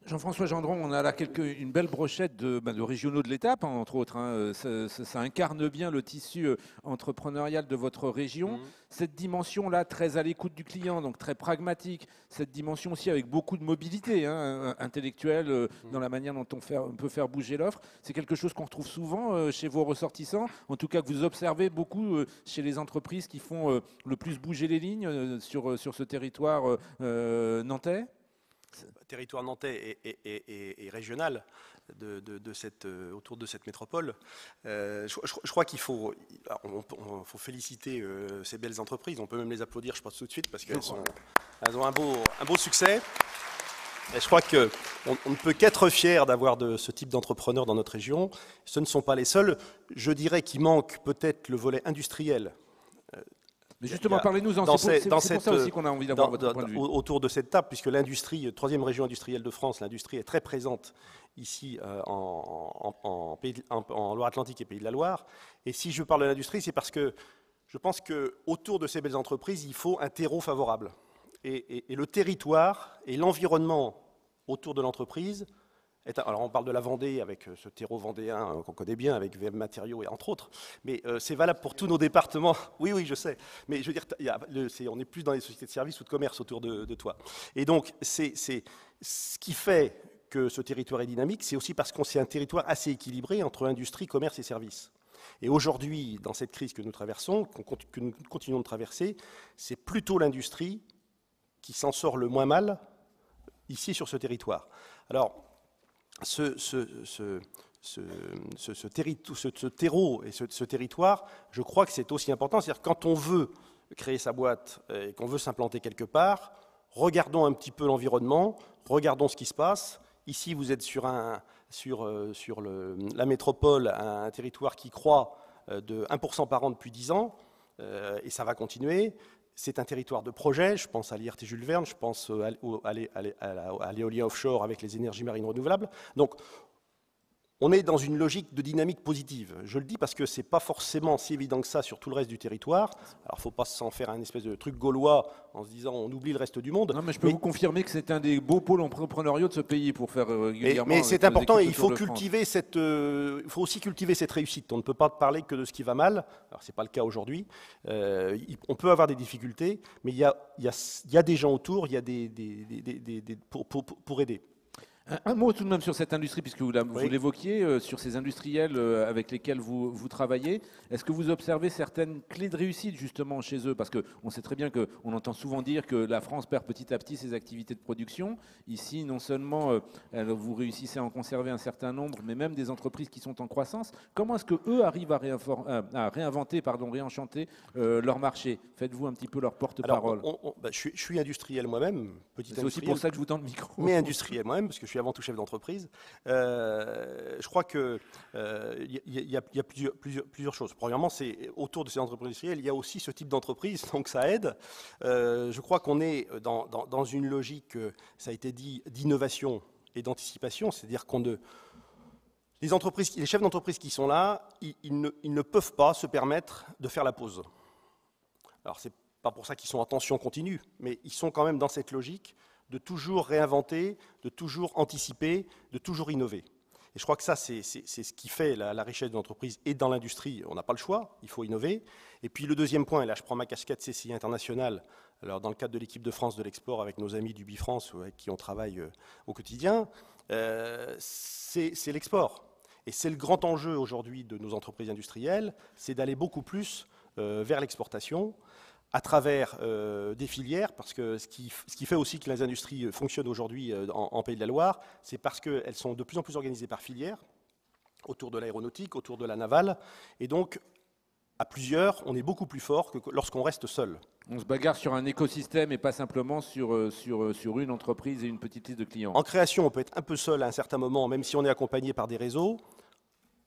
Jean-François Gendron, on a là une belle brochette de régionaux de l'étape, entre autres. Ça incarne bien le tissu entrepreneurial de votre région. Cette dimension-là, très à l'écoute du client, donc très pragmatique. Cette dimension aussi avec beaucoup de mobilité intellectuelle dans la manière dont on peut faire bouger l'offre. C'est quelque chose qu'on retrouve souvent chez vos ressortissants, en tout cas que vous observez beaucoup chez les entreprises qui font le plus bouger les lignes sur ce territoire nantais. Territoire nantais et régional autour de cette métropole. Je crois qu'il faut féliciter ces belles entreprises. On peut même les applaudir, je pense, tout de suite, parce qu'elles ont un beau succès. Et je crois qu'on ne peut qu'être fier d'avoir ce type d'entrepreneurs dans notre région. Ce ne sont pas les seuls. Je dirais qu'il manque peut-être le volet industriel. Mais justement, parlez-nous-en, c'est pour ça aussi qu'on a envie d'avoir votre point de vue. Autour de cette table, puisque l'industrie, troisième région industrielle de France, l'industrie est très présente ici en Loire-Atlantique et Pays de la Loire. Et si je parle de l'industrie, c'est parce que je pense qu'autour de ces belles entreprises, il faut un terreau favorable. Et le territoire et l'environnement autour de l'entreprise. Alors on parle de la Vendée avec ce terreau vendéen qu'on connaît bien avec VM Matériaux et entre autres, mais c'est valable pour tous nos départements. Oui, je sais, mais je veux dire, on est plus dans les sociétés de services ou de commerce autour de toi. Et donc c'est ce qui fait que ce territoire est dynamique, c'est aussi parce qu'on c'est un territoire assez équilibré entre industrie, commerce et services. Et aujourd'hui, dans cette crise que nous traversons, que nous continuons de traverser, c'est plutôt l'industrie qui s'en sort le moins mal ici sur ce territoire. Alors ce terreau et ce territoire, je crois que c'est aussi important. C'est-à-dire quand on veut créer sa boîte et qu'on veut s'implanter quelque part, regardons un petit peu l'environnement, regardons ce qui se passe. Ici, vous êtes sur la métropole, un territoire qui croît de 1% par an depuis 10 ans, et ça va continuer. C'est un territoire de projet, je pense à l'IRT Jules Verne, je pense à l'éolien offshore avec les énergies marines renouvelables. Donc, on est dans une logique de dynamique positive. Je le dis parce que ce n'est pas forcément si évident que ça sur tout le reste du territoire. Alors, il ne faut pas s'en faire un espèce de truc gaulois en se disant on oublie le reste du monde. Non, mais je peux vous confirmer que c'est un des beaux pôles entrepreneuriaux de ce pays pour faire régulièrement. Mais c'est important et il faut aussi cultiver cette réussite. On ne peut pas parler que de ce qui va mal. Alors, ce n'est pas le cas aujourd'hui. On peut avoir des difficultés, mais il y a des gens autour, il y a pour aider. Un mot tout de même sur cette industrie, puisque vous l'évoquiez, sur ces industriels avec lesquels vous travaillez. Est-ce que vous observez certaines clés de réussite justement chez eux? Parce qu'on sait très bien qu'on entend souvent dire que la France perd petit à petit ses activités de production. Ici, non seulement vous réussissez à en conserver un certain nombre, mais même des entreprises qui sont en croissance. Comment est-ce qu'eux arrivent à réinventer, réenchanter leur marché? Faites-vous un petit peu leur porte-parole? Je suis industriel moi-même, C'est aussi pour ça que je vous tends le micro. Mais industriel moi-même, parce que je suis avant tout chef d'entreprise. Je crois qu'il y a plusieurs choses. Premièrement, c'est autour de ces entreprises industrielles, il y a aussi ce type d'entreprise, donc ça aide. Je crois qu'on est dans une logique, ça a été dit, d'innovation et d'anticipation, c'est-à-dire les chefs d'entreprise qui sont là, ils ne peuvent pas se permettre de faire la pause. Alors, c'est pas pour ça qu'ils sont en tension continue, mais ils sont quand même dans cette logique de toujours réinventer, de toujours anticiper, de toujours innover. Et je crois que ça, c'est ce qui fait la richesse de l'entreprise. Et dans l'industrie, on n'a pas le choix, il faut innover. Et puis le deuxième point, et là je prends ma casquette CCI internationale, alors dans le cadre de l'équipe de France de l'export avec nos amis du Bifrance, avec qui on travaille au quotidien, c'est l'export. Et c'est le grand enjeu aujourd'hui de nos entreprises industrielles, c'est d'aller beaucoup plus vers l'exportation, à travers des filières, parce que ce qui fait aussi que les industries fonctionnent aujourd'hui en Pays de la Loire, c'est parce qu'elles sont de plus en plus organisées par filières, autour de l'aéronautique, autour de la navale, et donc, à plusieurs, on est beaucoup plus fort que lorsqu'on reste seul. On se bagarre sur un écosystème et pas simplement sur une entreprise et une petite liste de clients. En création, on peut être un peu seul à un certain moment, même si on est accompagné par des réseaux.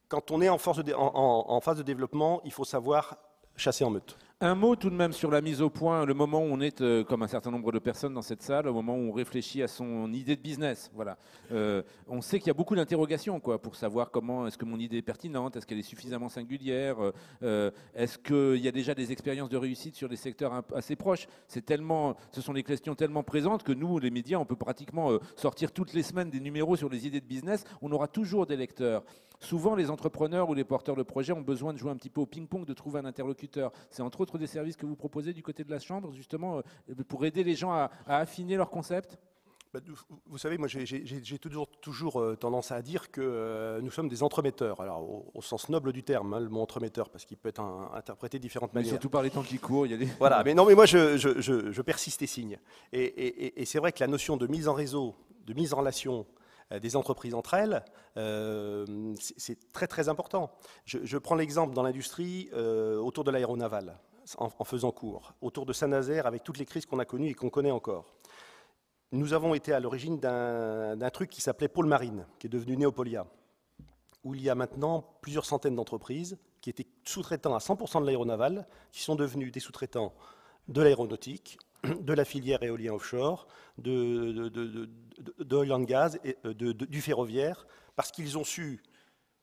Quand on est en phase de développement, il faut savoir chasser en meute. Un mot tout de même sur la mise au point, le moment où on est, comme un certain nombre de personnes dans cette salle, au moment où on réfléchit à son idée de business. Voilà. On sait qu'il y a beaucoup d'interrogations pour savoir comment est-ce que mon idée est pertinente, est-ce qu'elle est suffisamment singulière, est-ce qu'il y a déjà des expériences de réussite sur des secteurs assez proches. Ce sont des questions tellement présentes que nous, les médias, on peut pratiquement sortir toutes les semaines des numéros sur les idées de business. On aura toujours des lecteurs. Souvent, les entrepreneurs ou les porteurs de projets ont besoin de jouer un petit peu au ping-pong, de trouver un interlocuteur. C'est entre autres des services que vous proposez du côté de la Chambre, justement, pour aider les gens à affiner leur concept? Vous savez, moi j'ai toujours tendance à dire que nous sommes des entremetteurs, alors au sens noble du terme, le mot entremetteur, parce qu'il peut être interprété de différentes manières. Surtout par les temps qui courent, il y a des... Voilà, mais non, mais moi je persiste et signe. Et c'est vrai que la notion de mise en réseau, de mise en relation des entreprises entre elles, c'est très très important. Je prends l'exemple dans l'industrie autour de l'aéronaval, en faisant court, autour de Saint-Nazaire avec toutes les crises qu'on a connues et qu'on connaît encore. Nous avons été à l'origine d'un truc qui s'appelait Pôle Marine, qui est devenu Néopolia, où il y a maintenant plusieurs centaines d'entreprises qui étaient sous-traitants à 100% de l'aéronaval, qui sont devenus des sous-traitants de l'aéronautique, de la filière éolien offshore, de oil and gas, et, du ferroviaire, parce qu'ils ont su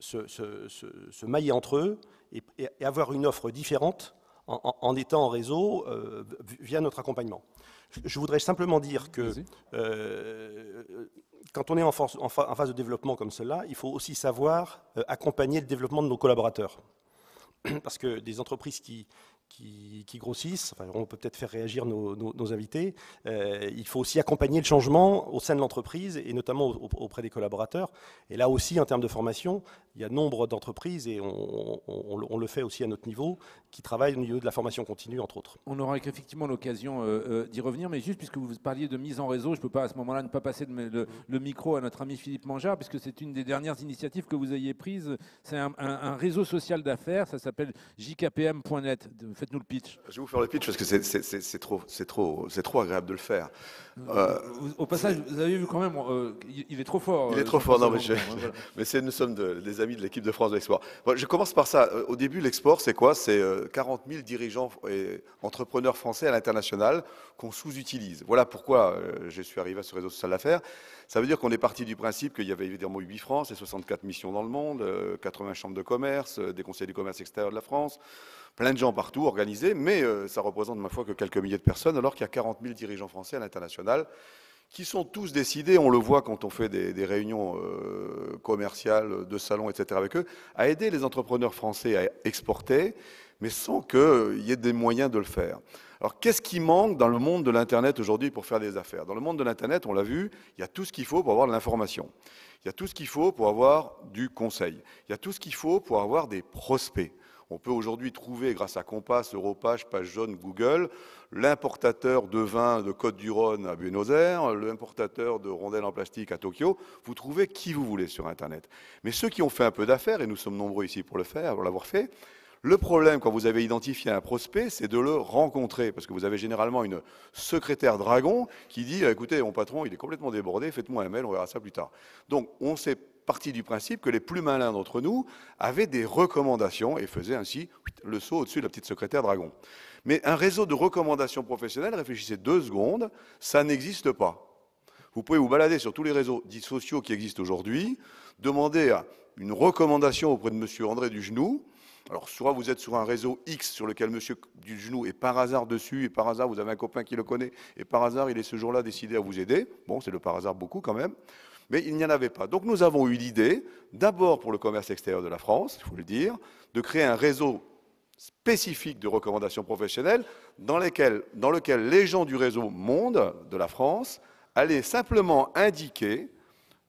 se mailler entre eux et avoir une offre différente en étant en réseau via notre accompagnement. Je voudrais simplement dire que quand on est en phase de développement comme cela, il faut aussi savoir accompagner le développement de nos collaborateurs. Parce que des entreprises qui grossissent, enfin, on peut peut-être faire réagir nos invités, il faut aussi accompagner le changement au sein de l'entreprise et notamment auprès des collaborateurs. Et là aussi, en termes de formation, il y a nombre d'entreprises, et on le fait aussi à notre niveau, qui travaillent au niveau de la formation continue, entre autres. On aura effectivement l'occasion d'y revenir, mais juste puisque vous parliez de mise en réseau, je ne peux pas à ce moment-là ne pas passer le micro à notre ami Philippe Mangeard, puisque c'est une des dernières initiatives que vous ayez prises. C'est un réseau social d'affaires, ça s'appelle jkpm.net. Faites-nous le pitch. Je vais vous faire le pitch parce que c'est trop agréable de le faire. Au passage, vous avez vu quand même, il est trop fort. Il est trop fort, non, mais nous sommes des amis de l'équipe de France de l'export. Bon, je commence par ça. Au début, l'export, c'est quoi? C'est 40 000 dirigeants et entrepreneurs français à l'international qu'on sous-utilise. Voilà pourquoi je suis arrivé à ce réseau social d'affaires. Ça veut dire qu'on est parti du principe qu'il y avait évidemment 8 France et 64 missions dans le monde, 80 chambres de commerce, des conseils du commerce extérieur de la France, plein de gens partout organisés, mais ça représente, ma foi, que quelques milliers de personnes, alors qu'il y a 40 000 dirigeants français à l'international, qui sont tous décidés, on le voit quand on fait des réunions commerciales, de salons, etc. avec eux, à aider les entrepreneurs français à exporter, mais sans qu'il y ait des moyens de le faire. Alors, qu'est-ce qui manque dans le monde de l'Internet aujourd'hui pour faire des affaires? Dans le monde de l'Internet, on l'a vu, il y a tout ce qu'il faut pour avoir de l'information. Il y a tout ce qu'il faut pour avoir du conseil. Il y a tout ce qu'il faut pour avoir des prospects. On peut aujourd'hui trouver, grâce à Compass, Europage, Page Jaune, Google, l'importateur de vin de Côte-du-Rhône à Buenos Aires, l'importateur de rondelles en plastique à Tokyo. Vous trouvez qui vous voulez sur Internet. Mais ceux qui ont fait un peu d'affaires, et nous sommes nombreux ici pour le faire, pour l'avoir fait, le problème, quand vous avez identifié un prospect, c'est de le rencontrer, parce que vous avez généralement une secrétaire dragon qui dit « Écoutez, mon patron, il est complètement débordé, faites-moi un mail, on verra ça plus tard ». Donc, on s'est parti du principe que les plus malins d'entre nous avaient des recommandations et faisaient ainsi le saut au-dessus de la petite secrétaire dragon. Mais un réseau de recommandations professionnelles, réfléchissez 2 secondes, ça n'existe pas. Vous pouvez vous balader sur tous les réseaux dits sociaux qui existent aujourd'hui, demander une recommandation auprès de M. André Dugenou. Alors, soit vous êtes sur un réseau X sur lequel M. Dugenou est par hasard dessus, et par hasard vous avez un copain qui le connaît, et par hasard il est ce jour-là décidé à vous aider. Bon, c'est le par hasard beaucoup quand même, mais il n'y en avait pas. Donc nous avons eu l'idée, d'abord pour le commerce extérieur de la France, il faut le dire, de créer un réseau spécifique de recommandations professionnelles dans lequel les gens du réseau Monde de la France allaient simplement indiquer,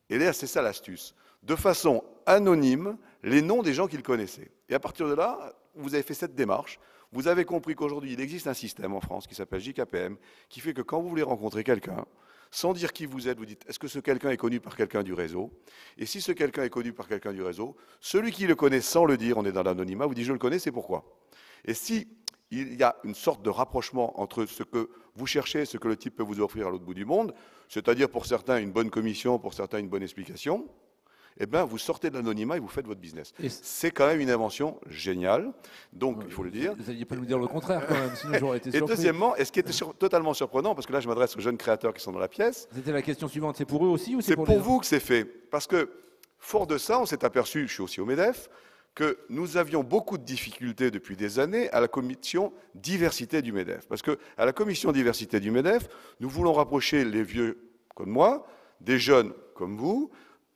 et là c'est ça l'astuce, de façon anonyme, les noms des gens qu'ils connaissaient. Et à partir de là, vous avez fait cette démarche, vous avez compris qu'aujourd'hui, il existe un système en France qui s'appelle JKPM, qui fait que quand vous voulez rencontrer quelqu'un, sans dire qui vous êtes, vous dites, est-ce que ce quelqu'un est connu par quelqu'un du réseau? Et si ce quelqu'un est connu par quelqu'un du réseau, celui qui le connaît sans le dire, on est dans l'anonymat, vous dit, je le connais, c'est pourquoi. Et si il y a une sorte de rapprochement entre ce que vous cherchez et ce que le type peut vous offrir à l'autre bout du monde, c'est-à-dire pour certains une bonne commission, pour certains une bonne explication, eh bien, vous sortez de l'anonymat et vous faites votre business. C'est quand même une invention géniale, donc il faut le dire. Vous n'alliez pas nous dire le contraire quand même, sinon j'aurais été surpris. Et deuxièmement, et ce qui était totalement surprenant, parce que là je m'adresse aux jeunes créateurs qui sont dans la pièce. C'était la question suivante, c'est pour eux aussi ou c'est pour vous que c'est fait? Parce que, fort de ça, on s'est aperçu, je suis aussi au MEDEF, que nous avions beaucoup de difficultés depuis des années à la commission diversité du MEDEF. Parce qu'à la commission diversité du MEDEF, nous voulons rapprocher les vieux comme moi, des jeunes comme vous,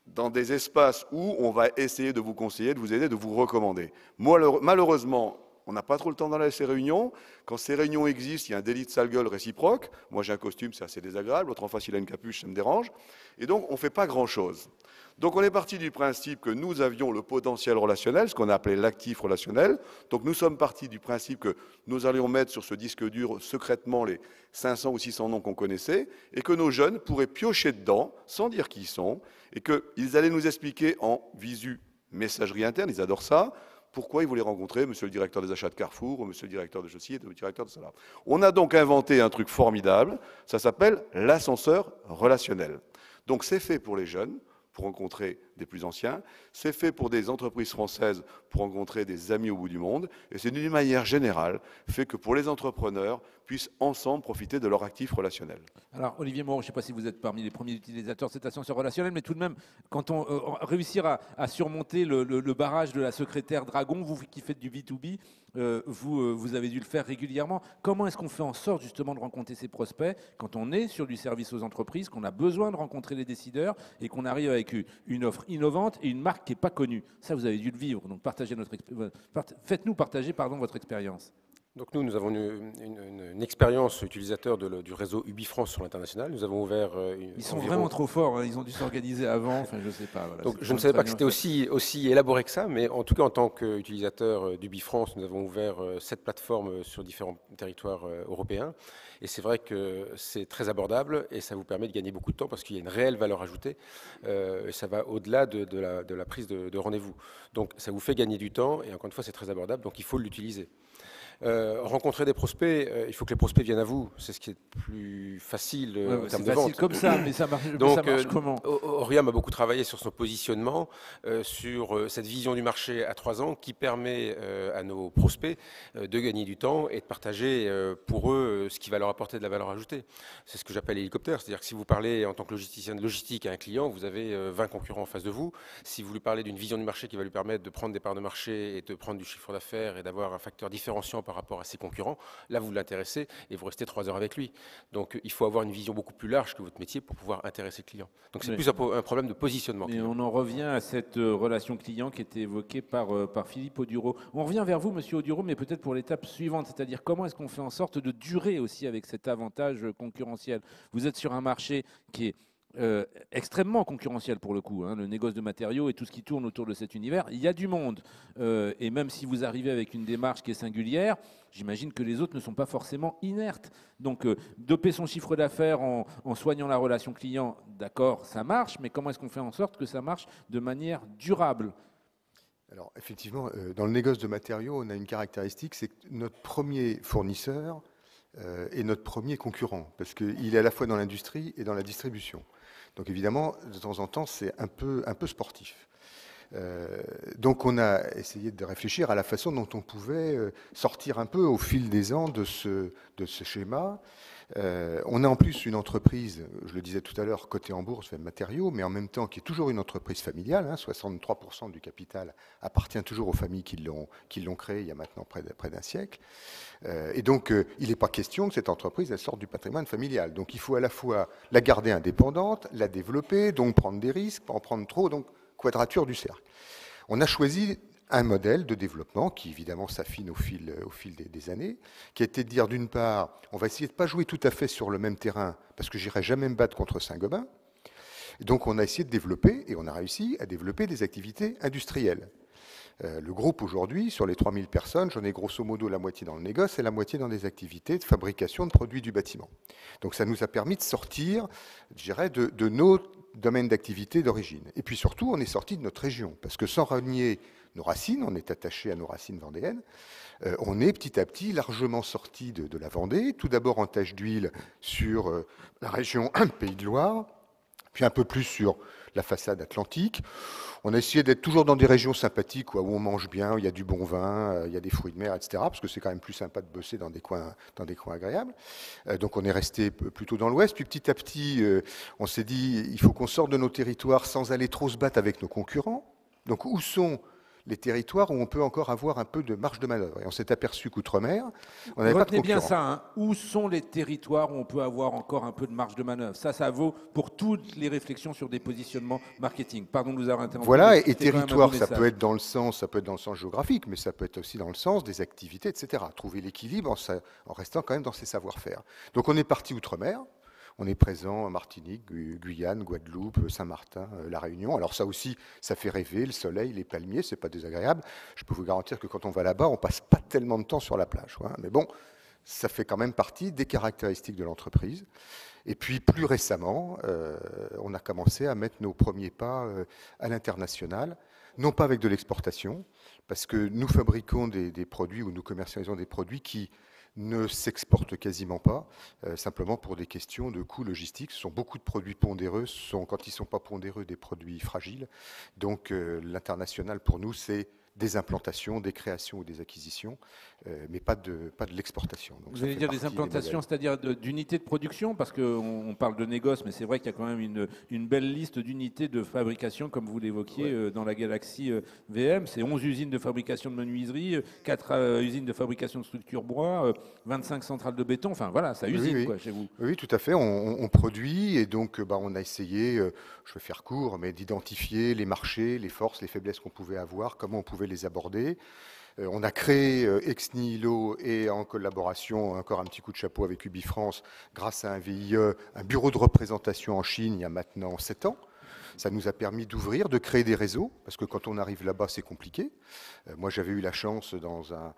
dans des espaces où on va essayer de vous conseiller, de vous aider, de vous recommander. Malheureusement, on n'a pas trop le temps d'aller à ces réunions. Quand ces réunions existent, il y a un délit de sale gueule réciproque. Moi, j'ai un costume, c'est assez désagréable. L'autre en face, il a une capuche, ça me dérange. Et donc, on ne fait pas grand-chose. Donc, on est parti du principe que nous avions le potentiel relationnel, ce qu'on a appelé l'actif relationnel. Donc, nous sommes partis du principe que nous allions mettre sur ce disque dur secrètement les 500 ou 600 noms qu'on connaissait et que nos jeunes pourraient piocher dedans, sans dire qui ils sont, et qu'ils allaient nous expliquer en visu messagerie interne, ils adorent ça, pourquoi ils voulaient rencontrer monsieur le directeur des achats de Carrefour, ou monsieur le directeur de ceci, ou le directeur de cela. On a donc inventé un truc formidable, ça s'appelle l'ascenseur relationnel. Donc c'est fait pour les jeunes, pour rencontrer des plus anciens, c'est fait pour des entreprises françaises, pour rencontrer des amis au bout du monde, et c'est d'une manière générale fait que pour les entrepreneurs puissent ensemble profiter de leur actif relationnel. Alors Olivier Moreau, je ne sais pas si vous êtes parmi les premiers utilisateurs de cet ascenseur relationnel, mais tout de même, quand on réussir à surmonter le barrage de la secrétaire dragon, vous qui faites du B2B, vous avez dû le faire régulièrement. Comment est-ce qu'on fait en sorte justement de rencontrer ces prospects quand on est sur du service aux entreprises, qu'on a besoin de rencontrer les décideurs et qu'on arrive avec une offre innovante et une marque qui n'est pas connue? Ça, vous avez dû le vivre. Donc faites-nous partager votre expérience. Donc nous avons une expérience utilisateur du réseau UbiFrance sur l'international. Nous avons ouvert... Ils sont vraiment trop forts, hein. Ils ont dû s'organiser avant, enfin je ne sais pas. Voilà. Donc je ne savais pas que c'était aussi élaboré que ça, mais en tout cas en tant qu'utilisateur d'UbiFrance, nous avons ouvert 7 plateformes sur différents territoires européens. Et c'est vrai que c'est très abordable et ça vous permet de gagner beaucoup de temps parce qu'il y a une réelle valeur ajoutée. Et ça va au-delà de la prise de rendez-vous. Donc ça vous fait gagner du temps et encore une fois c'est très abordable, donc il faut l'utiliser. Rencontrer des prospects, il faut que les prospects viennent à vous. C'est ce qui est plus facile en termes de vente. C'est facile comme ça, mais ça marche, donc, ça marche comment? Oriam a beaucoup travaillé sur son positionnement, sur cette vision du marché à 3 ans qui permet à nos prospects de gagner du temps et de partager pour eux ce qui va leur apporter de la valeur ajoutée. C'est ce que j'appelle l'hélicoptère. C'est-à-dire que si vous parlez en tant que logisticien de logistique à un client, vous avez 20 concurrents en face de vous. Si vous lui parlez d'une vision du marché qui va lui permettre de prendre des parts de marché et de prendre du chiffre d'affaires et d'avoir un facteur différenciant par rapport à ses concurrents. Là, vous l'intéressez et vous restez 3 heures avec lui. Donc, il faut avoir une vision beaucoup plus large que votre métier pour pouvoir intéresser le client. Donc, c'est plus un problème de positionnement. Mais on en revient à cette relation client qui était évoquée par Philippe Audureau. On revient vers vous, Monsieur Audureau, mais peut-être pour l'étape suivante, c'est-à-dire comment est-ce qu'on fait en sorte de durer aussi avec cet avantage concurrentiel. Vous êtes sur un marché qui est extrêmement concurrentiel pour le coup, hein, le négoce de matériaux et tout ce qui tourne autour de cet univers. Il y a du monde. Et même si vous arrivez avec une démarche qui est singulière, j'imagine que les autres ne sont pas forcément inertes. Donc, doper son chiffre d'affaires en soignant la relation client, d'accord, ça marche, mais comment est-ce qu'on fait en sorte que ça marche de manière durable ? Alors, effectivement, dans le négoce de matériaux, on a une caractéristique, c'est que notre premier fournisseur est notre premier concurrent, parce qu'il est à la fois dans l'industrie et dans la distribution. Donc évidemment, de temps en temps, c'est un peu sportif. Donc on a essayé de réfléchir à la façon dont on pouvait sortir un peu au fil des ans de ce schéma. On a en plus une entreprise, je le disais tout à l'heure, cotée en bourse, fait matériaux, mais en même temps qui est toujours une entreprise familiale. 63% du capital appartient toujours aux familles qui l'ont créé il y a maintenant près d'un siècle. Et donc, il n'est pas question que cette entreprise elle sorte du patrimoine familial. Donc, il faut à la fois la garder indépendante, la développer, donc prendre des risques, pas en prendre trop, donc quadrature du cercle. On a choisi un modèle de développement qui, évidemment, s'affine au fil des années, qui a été de dire, d'une part, on va essayer de ne pas jouer tout à fait sur le même terrain, parce que j'irai jamais me battre contre Saint-Gobain. Et donc, on a essayé de développer, et on a réussi à développer des activités industrielles. Le groupe, aujourd'hui, sur les 3000 personnes, j'en ai grosso modo la moitié dans le négoce et la moitié dans des activités de fabrication de produits du bâtiment. Donc, ça nous a permis de sortir, je dirais, de nos domaines d'activité d'origine. Et puis, surtout, on est sorti de notre région, parce que sans renier nos racines, on est attaché à nos racines vendéennes, on est petit à petit largement sorti de la Vendée, tout d'abord en tache d'huile sur la région Pays de Loire, puis un peu plus sur la façade atlantique. On a essayé d'être toujours dans des régions sympathiques où on mange bien, où il y a du bon vin, il y a des fruits de mer, etc., parce que c'est quand même plus sympa de bosser dans des coins agréables. Donc on est resté plutôt dans l'ouest. Puis petit à petit, on s'est dit, il faut qu'on sorte de nos territoires sans aller trop se battre avec nos concurrents. Donc où sont les territoires où on peut encore avoir un peu de marge de manœuvre. Et on s'est aperçu qu'outre-mer, on n'avait pas de concurrents. Retenez bien ça, hein. Où sont les territoires où on peut avoir encore un peu de marge de manœuvre? Ça vaut pour toutes les réflexions sur des positionnements marketing. Pardon de vous avoir interrompu. Voilà, et territoire, ça peut être dans le sens géographique, mais ça peut être aussi dans le sens des activités, etc. Trouver l'équilibre en restant quand même dans ses savoir-faire. Donc on est parti outre-mer. On est présent en Martinique, Guyane, Guadeloupe, Saint-Martin, La Réunion. Alors ça aussi, ça fait rêver, le soleil, les palmiers, c'est pas désagréable. Je peux vous garantir que quand on va là-bas, on passe pas tellement de temps sur la plage, quoi. Mais bon, ça fait quand même partie des caractéristiques de l'entreprise. Et puis plus récemment, on a commencé à mettre nos premiers pas à l'international, non pas avec de l'exportation, parce que nous fabriquons des produits ou nous commercialisons des produits qui ne s'exportent quasiment pas, simplement pour des questions de coûts logistiques. Ce sont beaucoup de produits pondéreux, ce sont, quand ils ne sont pas pondéreux, des produits fragiles. Donc l'international, pour nous, c'est des implantations, des créations ou des acquisitions, mais pas de l'exportation. Vous allez dire des implantations, c'est-à-dire d'unités de production, parce qu'on parle de négoce, mais c'est vrai qu'il y a quand même une belle liste d'unités de fabrication, comme vous l'évoquiez, dans la galaxie VM. C'est 11 usines de fabrication de menuiserie, 4 usines de fabrication de structures bois, 25 centrales de béton, enfin voilà, ça usine quoi, chez vous. Oui, tout à fait, on produit, et donc on a essayé, je vais faire court, mais d'identifier les marchés, les forces, les faiblesses qu'on pouvait avoir, comment on pouvait les aborder. On a créé ex nihilo et en collaboration, encore un petit coup de chapeau avec UbiFrance, grâce à un VIE, un bureau de représentation en Chine il y a maintenant 7 ans. Ça nous a permis d'ouvrir, de créer des réseaux, parce que quand on arrive là-bas, c'est compliqué. Moi, j'avais eu la chance, dans un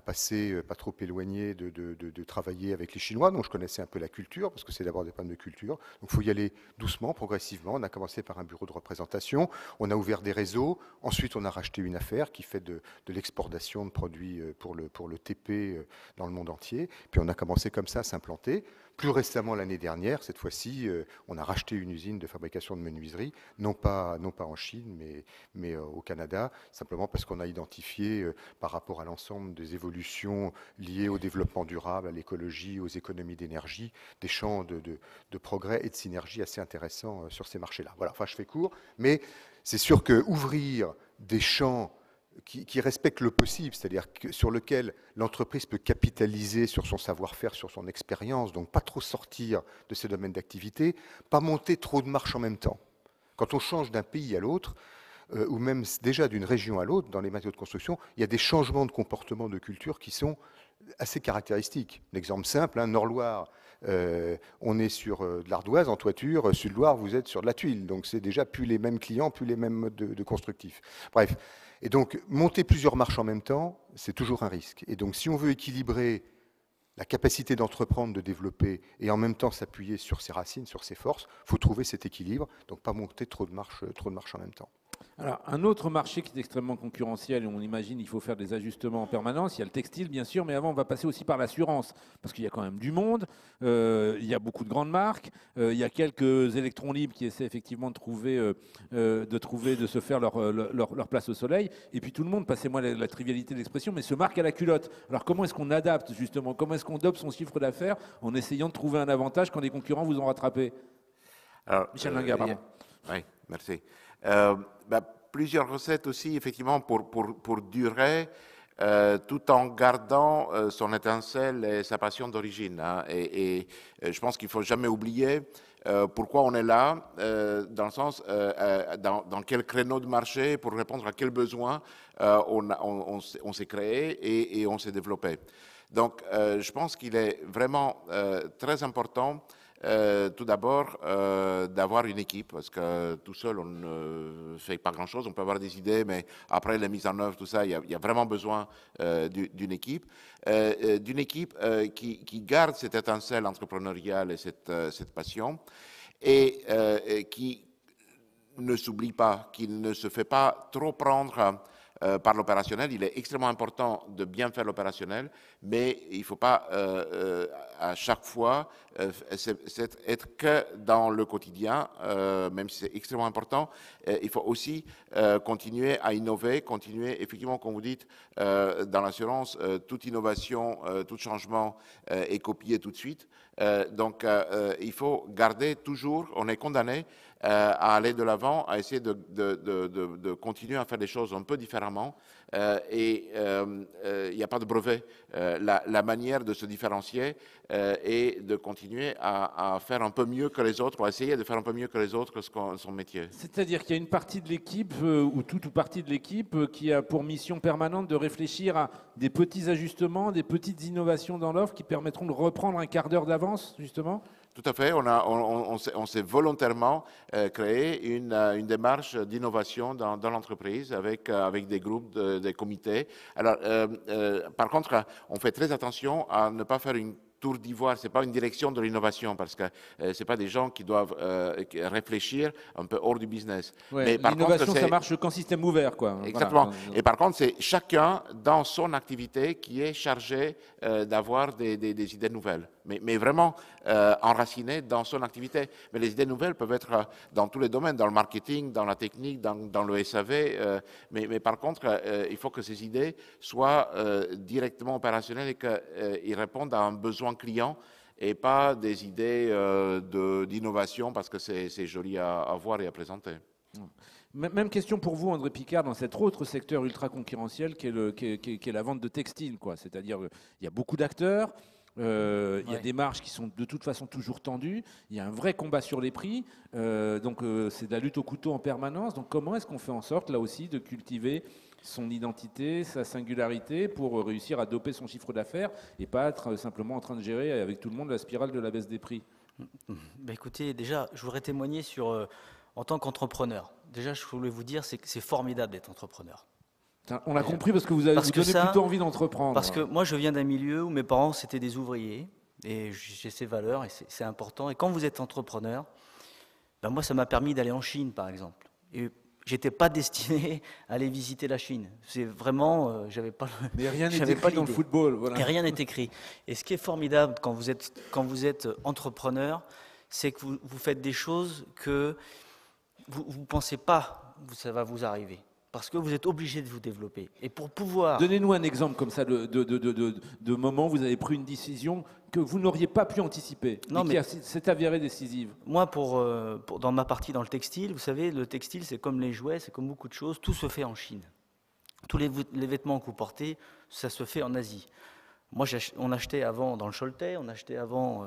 passé pas trop éloigné, de travailler avec les Chinois, donc je connaissais un peu la culture, parce que c'est d'abord des problèmes de culture. Donc il faut y aller doucement, progressivement. On a commencé par un bureau de représentation, on a ouvert des réseaux, ensuite on a racheté une affaire qui fait de l'exportation de produits pour le TP dans le monde entier. Puis on a commencé comme ça à s'implanter. Plus récemment, l'année dernière, cette fois-ci, on a racheté une usine de fabrication de menuiserie, non pas en Chine, mais au Canada, simplement parce qu'on a identifié, par rapport à l'ensemble des évolutions liées au développement durable, à l'écologie, aux économies d'énergie, des champs de progrès et de synergie assez intéressants sur ces marchés-là. Voilà, enfin, je fais court, mais c'est sûr qu'ouvrir des champs qui respecte le possible, c'est-à-dire sur lequel l'entreprise peut capitaliser sur son savoir-faire, sur son expérience, donc pas trop sortir de ses domaines d'activité, pas monter trop de marches en même temps. Quand on change d'un pays à l'autre, ou même déjà d'une région à l'autre, dans les matériaux de construction, il y a des changements de comportement, de culture qui sont assez caractéristiques. Un exemple simple, Nord-Loire, on est sur de l'ardoise en toiture, Sud-Loire, vous êtes sur de la tuile. Donc c'est déjà plus les mêmes clients, plus les mêmes modes de constructifs. Bref. Et donc monter plusieurs marches en même temps, c'est toujours un risque. Et donc si on veut équilibrer la capacité d'entreprendre, de développer, et en même temps s'appuyer sur ses racines, sur ses forces, il faut trouver cet équilibre, donc pas monter trop de marches en même temps. Alors, un autre marché qui est extrêmement concurrentiel, et on imagine qu'il faut faire des ajustements en permanence, il y a le textile bien sûr, mais avant on va passer aussi par l'assurance, parce qu'il y a quand même du monde, il y a beaucoup de grandes marques, il y a quelques électrons libres qui essaient effectivement de se faire leur place au soleil, et puis tout le monde, passez-moi la trivialité de l'expression, mais se marque à la culotte. Alors comment est-ce qu'on adapte justement, comment est-ce qu'on dope son chiffre d'affaires en essayant de trouver un avantage quand les concurrents vous ont rattrapé? Alors, Michel Linguat, pardon. Oui, merci. Plusieurs recettes aussi, effectivement, pour durer, tout en gardant son étincelle et sa passion d'origine. Et je pense qu'il ne faut jamais oublier pourquoi on est là, dans le sens, dans quel créneau de marché, pour répondre à quel besoin on s'est créé et on s'est développé. Donc, je pense qu'il est vraiment très important tout d'abord, d'avoir une équipe, parce que tout seul, on ne fait pas grand-chose. On peut avoir des idées, mais après la mise en œuvre, tout ça, il y a vraiment besoin d'une équipe. Qui garde cette étincelle entrepreneuriale et cette passion, et qui ne s'oublie pas, qui ne se fait pas trop prendre par l'opérationnel. Il est extrêmement important de bien faire l'opérationnel, mais il ne faut pas à chaque fois être que dans le quotidien, même si c'est extrêmement important. Il faut aussi continuer à innover, continuer, effectivement, comme vous dites, dans l'assurance, toute innovation, tout changement est copié tout de suite. Donc, il faut garder toujours, on est condamné à aller de l'avant, à essayer de continuer à faire des choses un peu différemment. Il n'y a pas de brevet. La manière de se différencier est de continuer à faire un peu mieux que les autres, ou à essayer de faire un peu mieux que les autres que son métier. C'est-à-dire qu'il y a une partie de l'équipe, ou toute ou partie de l'équipe, qui a pour mission permanente de réfléchir à des petits ajustements, des petites innovations dans l'offre qui permettront de reprendre un quart d'heure d'avance, justement? Tout à fait. On s'est volontairement créé une démarche d'innovation dans l'entreprise avec des groupes, des comités. Alors, par contre, on fait très attention à ne pas faire une tour d'ivoire. C'est pas une direction de l'innovation, parce que c'est pas des gens qui doivent réfléchir un peu hors du business. Ouais, l'innovation, ça marche qu'en système ouvert, quoi. Exactement. Voilà. Et par contre, c'est chacun dans son activité qui est chargé d'avoir des idées nouvelles. Mais vraiment enracinées dans son activité. Mais les idées nouvelles peuvent être dans tous les domaines, dans le marketing, dans la technique, dans le SAV. Mais par contre, il faut que ces idées soient directement opérationnelles et qu'ils répondent à un besoin client, et pas des idées d'innovation parce que c'est joli à voir et à présenter. Même question pour vous, André Picard, dans cet autre secteur ultra concurrentiel qui est la vente de textiles, quoi. C'est-à-dire il y a beaucoup d'acteurs, il y a des marges qui sont de toute façon toujours tendues, il y a un vrai combat sur les prix, donc c'est de la lutte au couteau en permanence. Donc comment est-ce qu'on fait en sorte, là aussi, de cultiver son identité, sa singularité pour réussir à doper son chiffre d'affaires et pas être simplement en train de gérer avec tout le monde la spirale de la baisse des prix? Écoutez, déjà, je voudrais témoigner sur, en tant qu'entrepreneur. Déjà, je voulais vous dire, c'est que c'est formidable d'être entrepreneur. On l'a compris parce que vous avez plutôt envie d'entreprendre. Parce que moi, je viens d'un milieu où mes parents, c'était des ouvriers, et j'ai ces valeurs, et c'est important. Et quand vous êtes entrepreneur, moi, ça m'a permis d'aller en Chine, par exemple. Et j'étais pas destiné à aller visiter la Chine. C'est vraiment, j'avais pas. Mais rien n'est écrit dans le football, voilà. Et rien n'est écrit. Et ce qui est formidable quand vous êtes entrepreneur, c'est que vous faites des choses que vous pensez pas que ça va vous arriver. Parce que vous êtes obligé de vous développer. Et pour pouvoir... Donnez-nous un exemple comme ça de moment où vous avez pris une décision que vous n'auriez pas pu anticiper, mais qui s'est avérée décisive. Moi, dans ma partie dans le textile, vous savez, le textile, c'est comme les jouets, c'est comme beaucoup de choses, tout se fait en Chine. tous les vêtements que vous portez, ça se fait en Asie. Moi, on achetait avant dans le Choletais, on achetait avant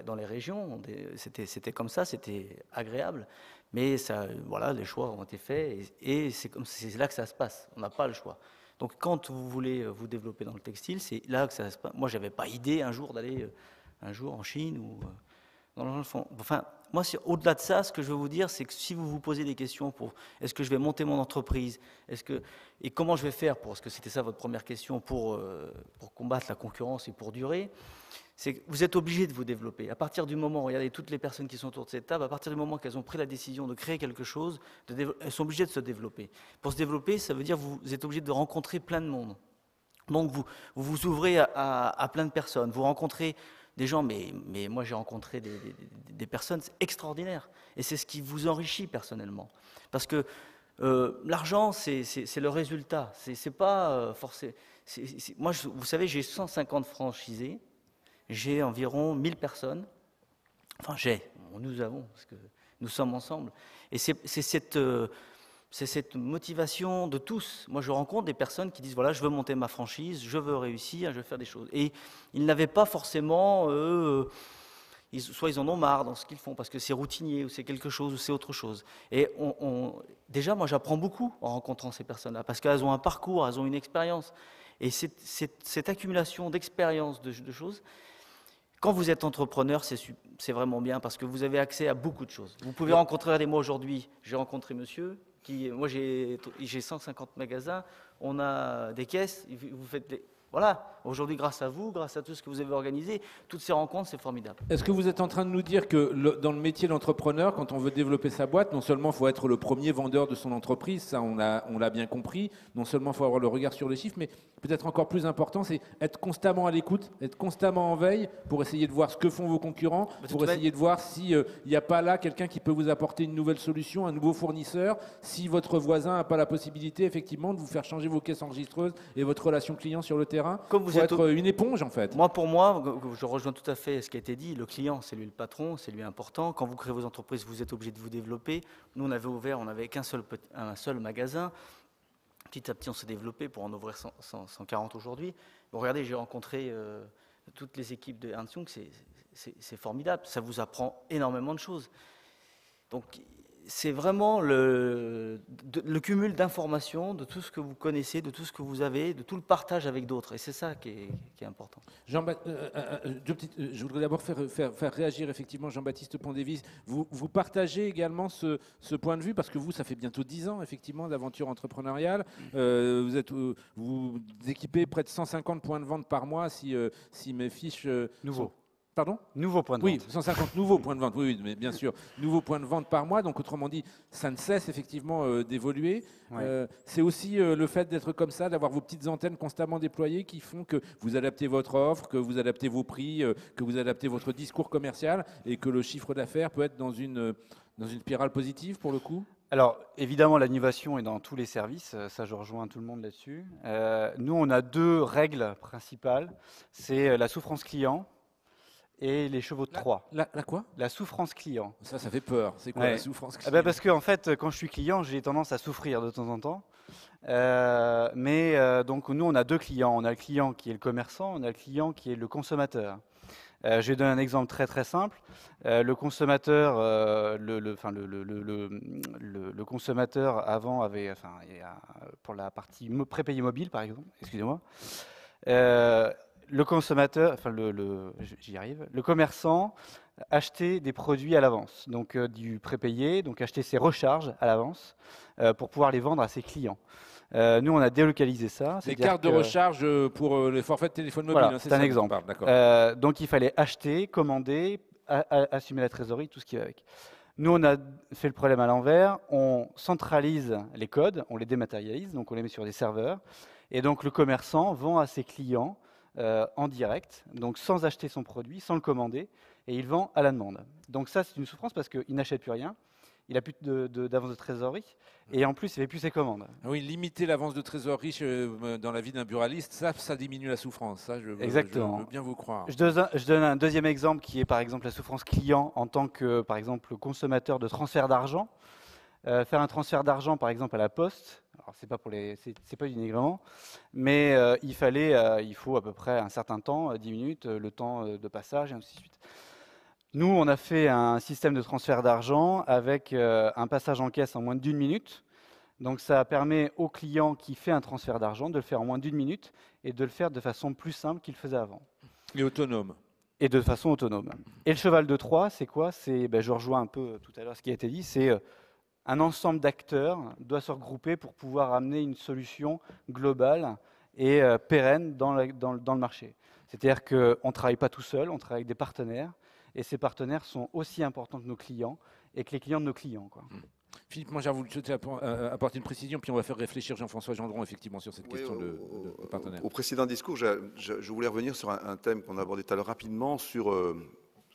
dans les régions. C'était comme ça, c'était agréable. Mais ça, voilà, les choix ont été faits et c'est là que ça se passe. On n'a pas le choix. Donc, quand vous voulez vous développer dans le textile, c'est là que ça se passe. Moi, j'avais pas idée un jour d'aller en Chine ou dans le fond. Enfin, moi, au-delà de ça, ce que je veux vous dire, c'est que si vous vous posez des questions pour est-ce que je vais monter mon entreprise, et comment je vais faire parce que c'était ça votre première question, pour combattre la concurrence et pour durer, c'est que vous êtes obligé de vous développer. À partir du moment, regardez toutes les personnes qui sont autour de cette table, à partir du moment qu'elles ont pris la décision de créer quelque chose, elles sont obligées de se développer. Pour se développer, ça veut dire que vous êtes obligé de rencontrer plein de monde. Donc vous ouvrez à plein de personnes, vous rencontrez des gens, mais moi j'ai rencontré des personnes extraordinaires. Et c'est ce qui vous enrichit personnellement. Parce que l'argent, c'est le résultat. C'est pas forcément. Moi, vous savez, j'ai 150 franchisés, j'ai environ 1000 personnes. Enfin, nous avons, parce que nous sommes ensemble. Et c'est cette motivation de tous. Moi, je rencontre des personnes qui disent, voilà, je veux monter ma franchise, je veux réussir, je veux faire des choses. Et ils n'avaient pas forcément, soit ils en ont marre dans ce qu'ils font, parce que c'est routinier, ou c'est quelque chose, ou c'est autre chose. Et déjà, moi, j'apprends beaucoup en rencontrant ces personnes-là, parce qu'elles ont un parcours, elles ont une expérience. Et cette accumulation d'expérience, de choses, quand vous êtes entrepreneur, c'est vraiment bien, parce que vous avez accès à beaucoup de choses. Vous pouvez rencontrer, regardez-moi aujourd'hui, j'ai rencontré monsieur, moi j'ai 150 magasins, on a des caisses, vous faites voilà, aujourd'hui grâce à vous, grâce à tout ce que vous avez organisé, toutes ces rencontres, c'est formidable. Est-ce que vous êtes en train de nous dire que dans le métier d'entrepreneur, quand on veut développer sa boîte, non seulement il faut être le premier vendeur de son entreprise, ça on l'a bien compris, non seulement il faut avoir le regard sur les chiffres, mais peut-être encore plus important, c'est être constamment à l'écoute, être constamment en veille pour essayer de voir ce que font vos concurrents, pour essayer de voir s'il n'y a pas là quelqu'un qui peut vous apporter une nouvelle solution, un nouveau fournisseur, si votre voisin n'a pas la possibilité effectivement de vous faire changer vos caisses enregistreuses et votre relation client sur le terrain. Comme vous faut êtes être une éponge en fait. Pour moi, je rejoins tout à fait ce qui a été dit. Le client, c'est lui le patron, c'est lui important. Quand vous créez vos entreprises, vous êtes obligé de vous développer. Nous, on n'avait qu'un seul magasin. Petit à petit, on s'est développé pour en ouvrir 140 aujourd'hui. Bon, regardez, j'ai rencontré toutes les équipes de Ernst Young, c'est formidable. Ça vous apprend énormément de choses. Donc, c'est vraiment le cumul d'informations, de tout ce que vous connaissez, de tout ce que vous avez, de tout le partage avec d'autres. Et c'est ça qui est important. Je voudrais d'abord faire réagir effectivement Jean-Baptiste Pondévis. Vous partagez également ce point de vue, parce que vous, ça fait bientôt 10 ans effectivement d'aventure entrepreneuriale. Vous équipez près de 150 points de vente par mois si mes fiches... Nouveaux. Pardon ? Nouveaux points de vente. Oui, 150 nouveaux points de vente, oui, mais bien sûr, nouveaux points de vente par mois. Donc, autrement dit, ça ne cesse effectivement d'évoluer. Ouais. C'est aussi le fait d'être comme ça, d'avoir vos petites antennes constamment déployées qui font que vous adaptez votre offre, que vous adaptez vos prix, que vous adaptez votre discours commercial et que le chiffre d'affaires peut être dans une spirale positive pour le coup. Alors, évidemment, l'innovation est dans tous les services, ça je rejoins tout le monde là-dessus. Nous, on a 2 règles principales, c'est la souffrance client et les chevaux de Troie. La quoi ? La souffrance client. Ça fait peur. C'est quoi la souffrance client ? Parce que en fait, quand je suis client, j'ai tendance à souffrir de temps en temps. Donc nous, on a 2 clients. On a le client qui est le commerçant, on a le client qui est le consommateur. Je vais donner un exemple très très simple. Le consommateur, le consommateur avant avait, pour la partie prépayé mobile par exemple, excusez-moi. Le consommateur, j'y arrive, le commerçant achetait des produits à l'avance, donc du prépayé, donc acheter ses recharges à l'avance pour pouvoir les vendre à ses clients. Nous, on a délocalisé ça. Les cartes de recharge pour les forfaits de téléphone mobile, voilà, c'est un exemple. Donc il fallait acheter, commander, assumer la trésorerie, tout ce qui va avec. Nous, on a fait le problème à l'envers, on centralise les codes, on les dématérialise, donc on les met sur des serveurs, et donc le commerçant vend à ses clients en direct, donc sans acheter son produit, sans le commander, et il vend à la demande. Donc ça, c'est une souffrance parce qu'il n'achète plus rien, il n'a plus d'avance de trésorerie, et en plus, il ne fait plus ses commandes. Oui, limiter l'avance de trésorerie dans la vie d'un buraliste, ça diminue la souffrance. Ça, exactement. Je veux bien vous croire. Je donne un deuxième exemple qui est par exemple la souffrance client en tant que, par exemple, consommateur de transfert d'argent. Faire un transfert d'argent, par exemple, à la poste. c'est pas du dénigrement, mais il faut à peu près un certain temps, 10 minutes, le temps de passage, et ainsi de suite. Nous, on a fait un système de transfert d'argent avec un passage en caisse en moins d'1 minute. Donc ça permet au client qui fait un transfert d'argent de le faire en moins d'1 minute et de le faire de façon plus simple qu'il faisait avant. Et autonome. Et de façon autonome. Et le cheval de Troie, c'est quoi? Je rejoins un peu tout à l'heure ce qui a été dit, c'est un ensemble d'acteurs doit se regrouper pour pouvoir amener une solution globale et pérenne dans le marché. C'est-à-dire qu'on ne travaille pas tout seul, on travaille avec des partenaires, et ces partenaires sont aussi importants que nos clients, et que les clients de nos clients, quoi. Philippe Mangard, vous souhaitez apporter une précision, puis on va faire réfléchir Jean-François Gendron effectivement sur cette question de partenaire. Au précédent discours, je voulais revenir sur un thème qu'on a abordé tout à l'heure rapidement, sur,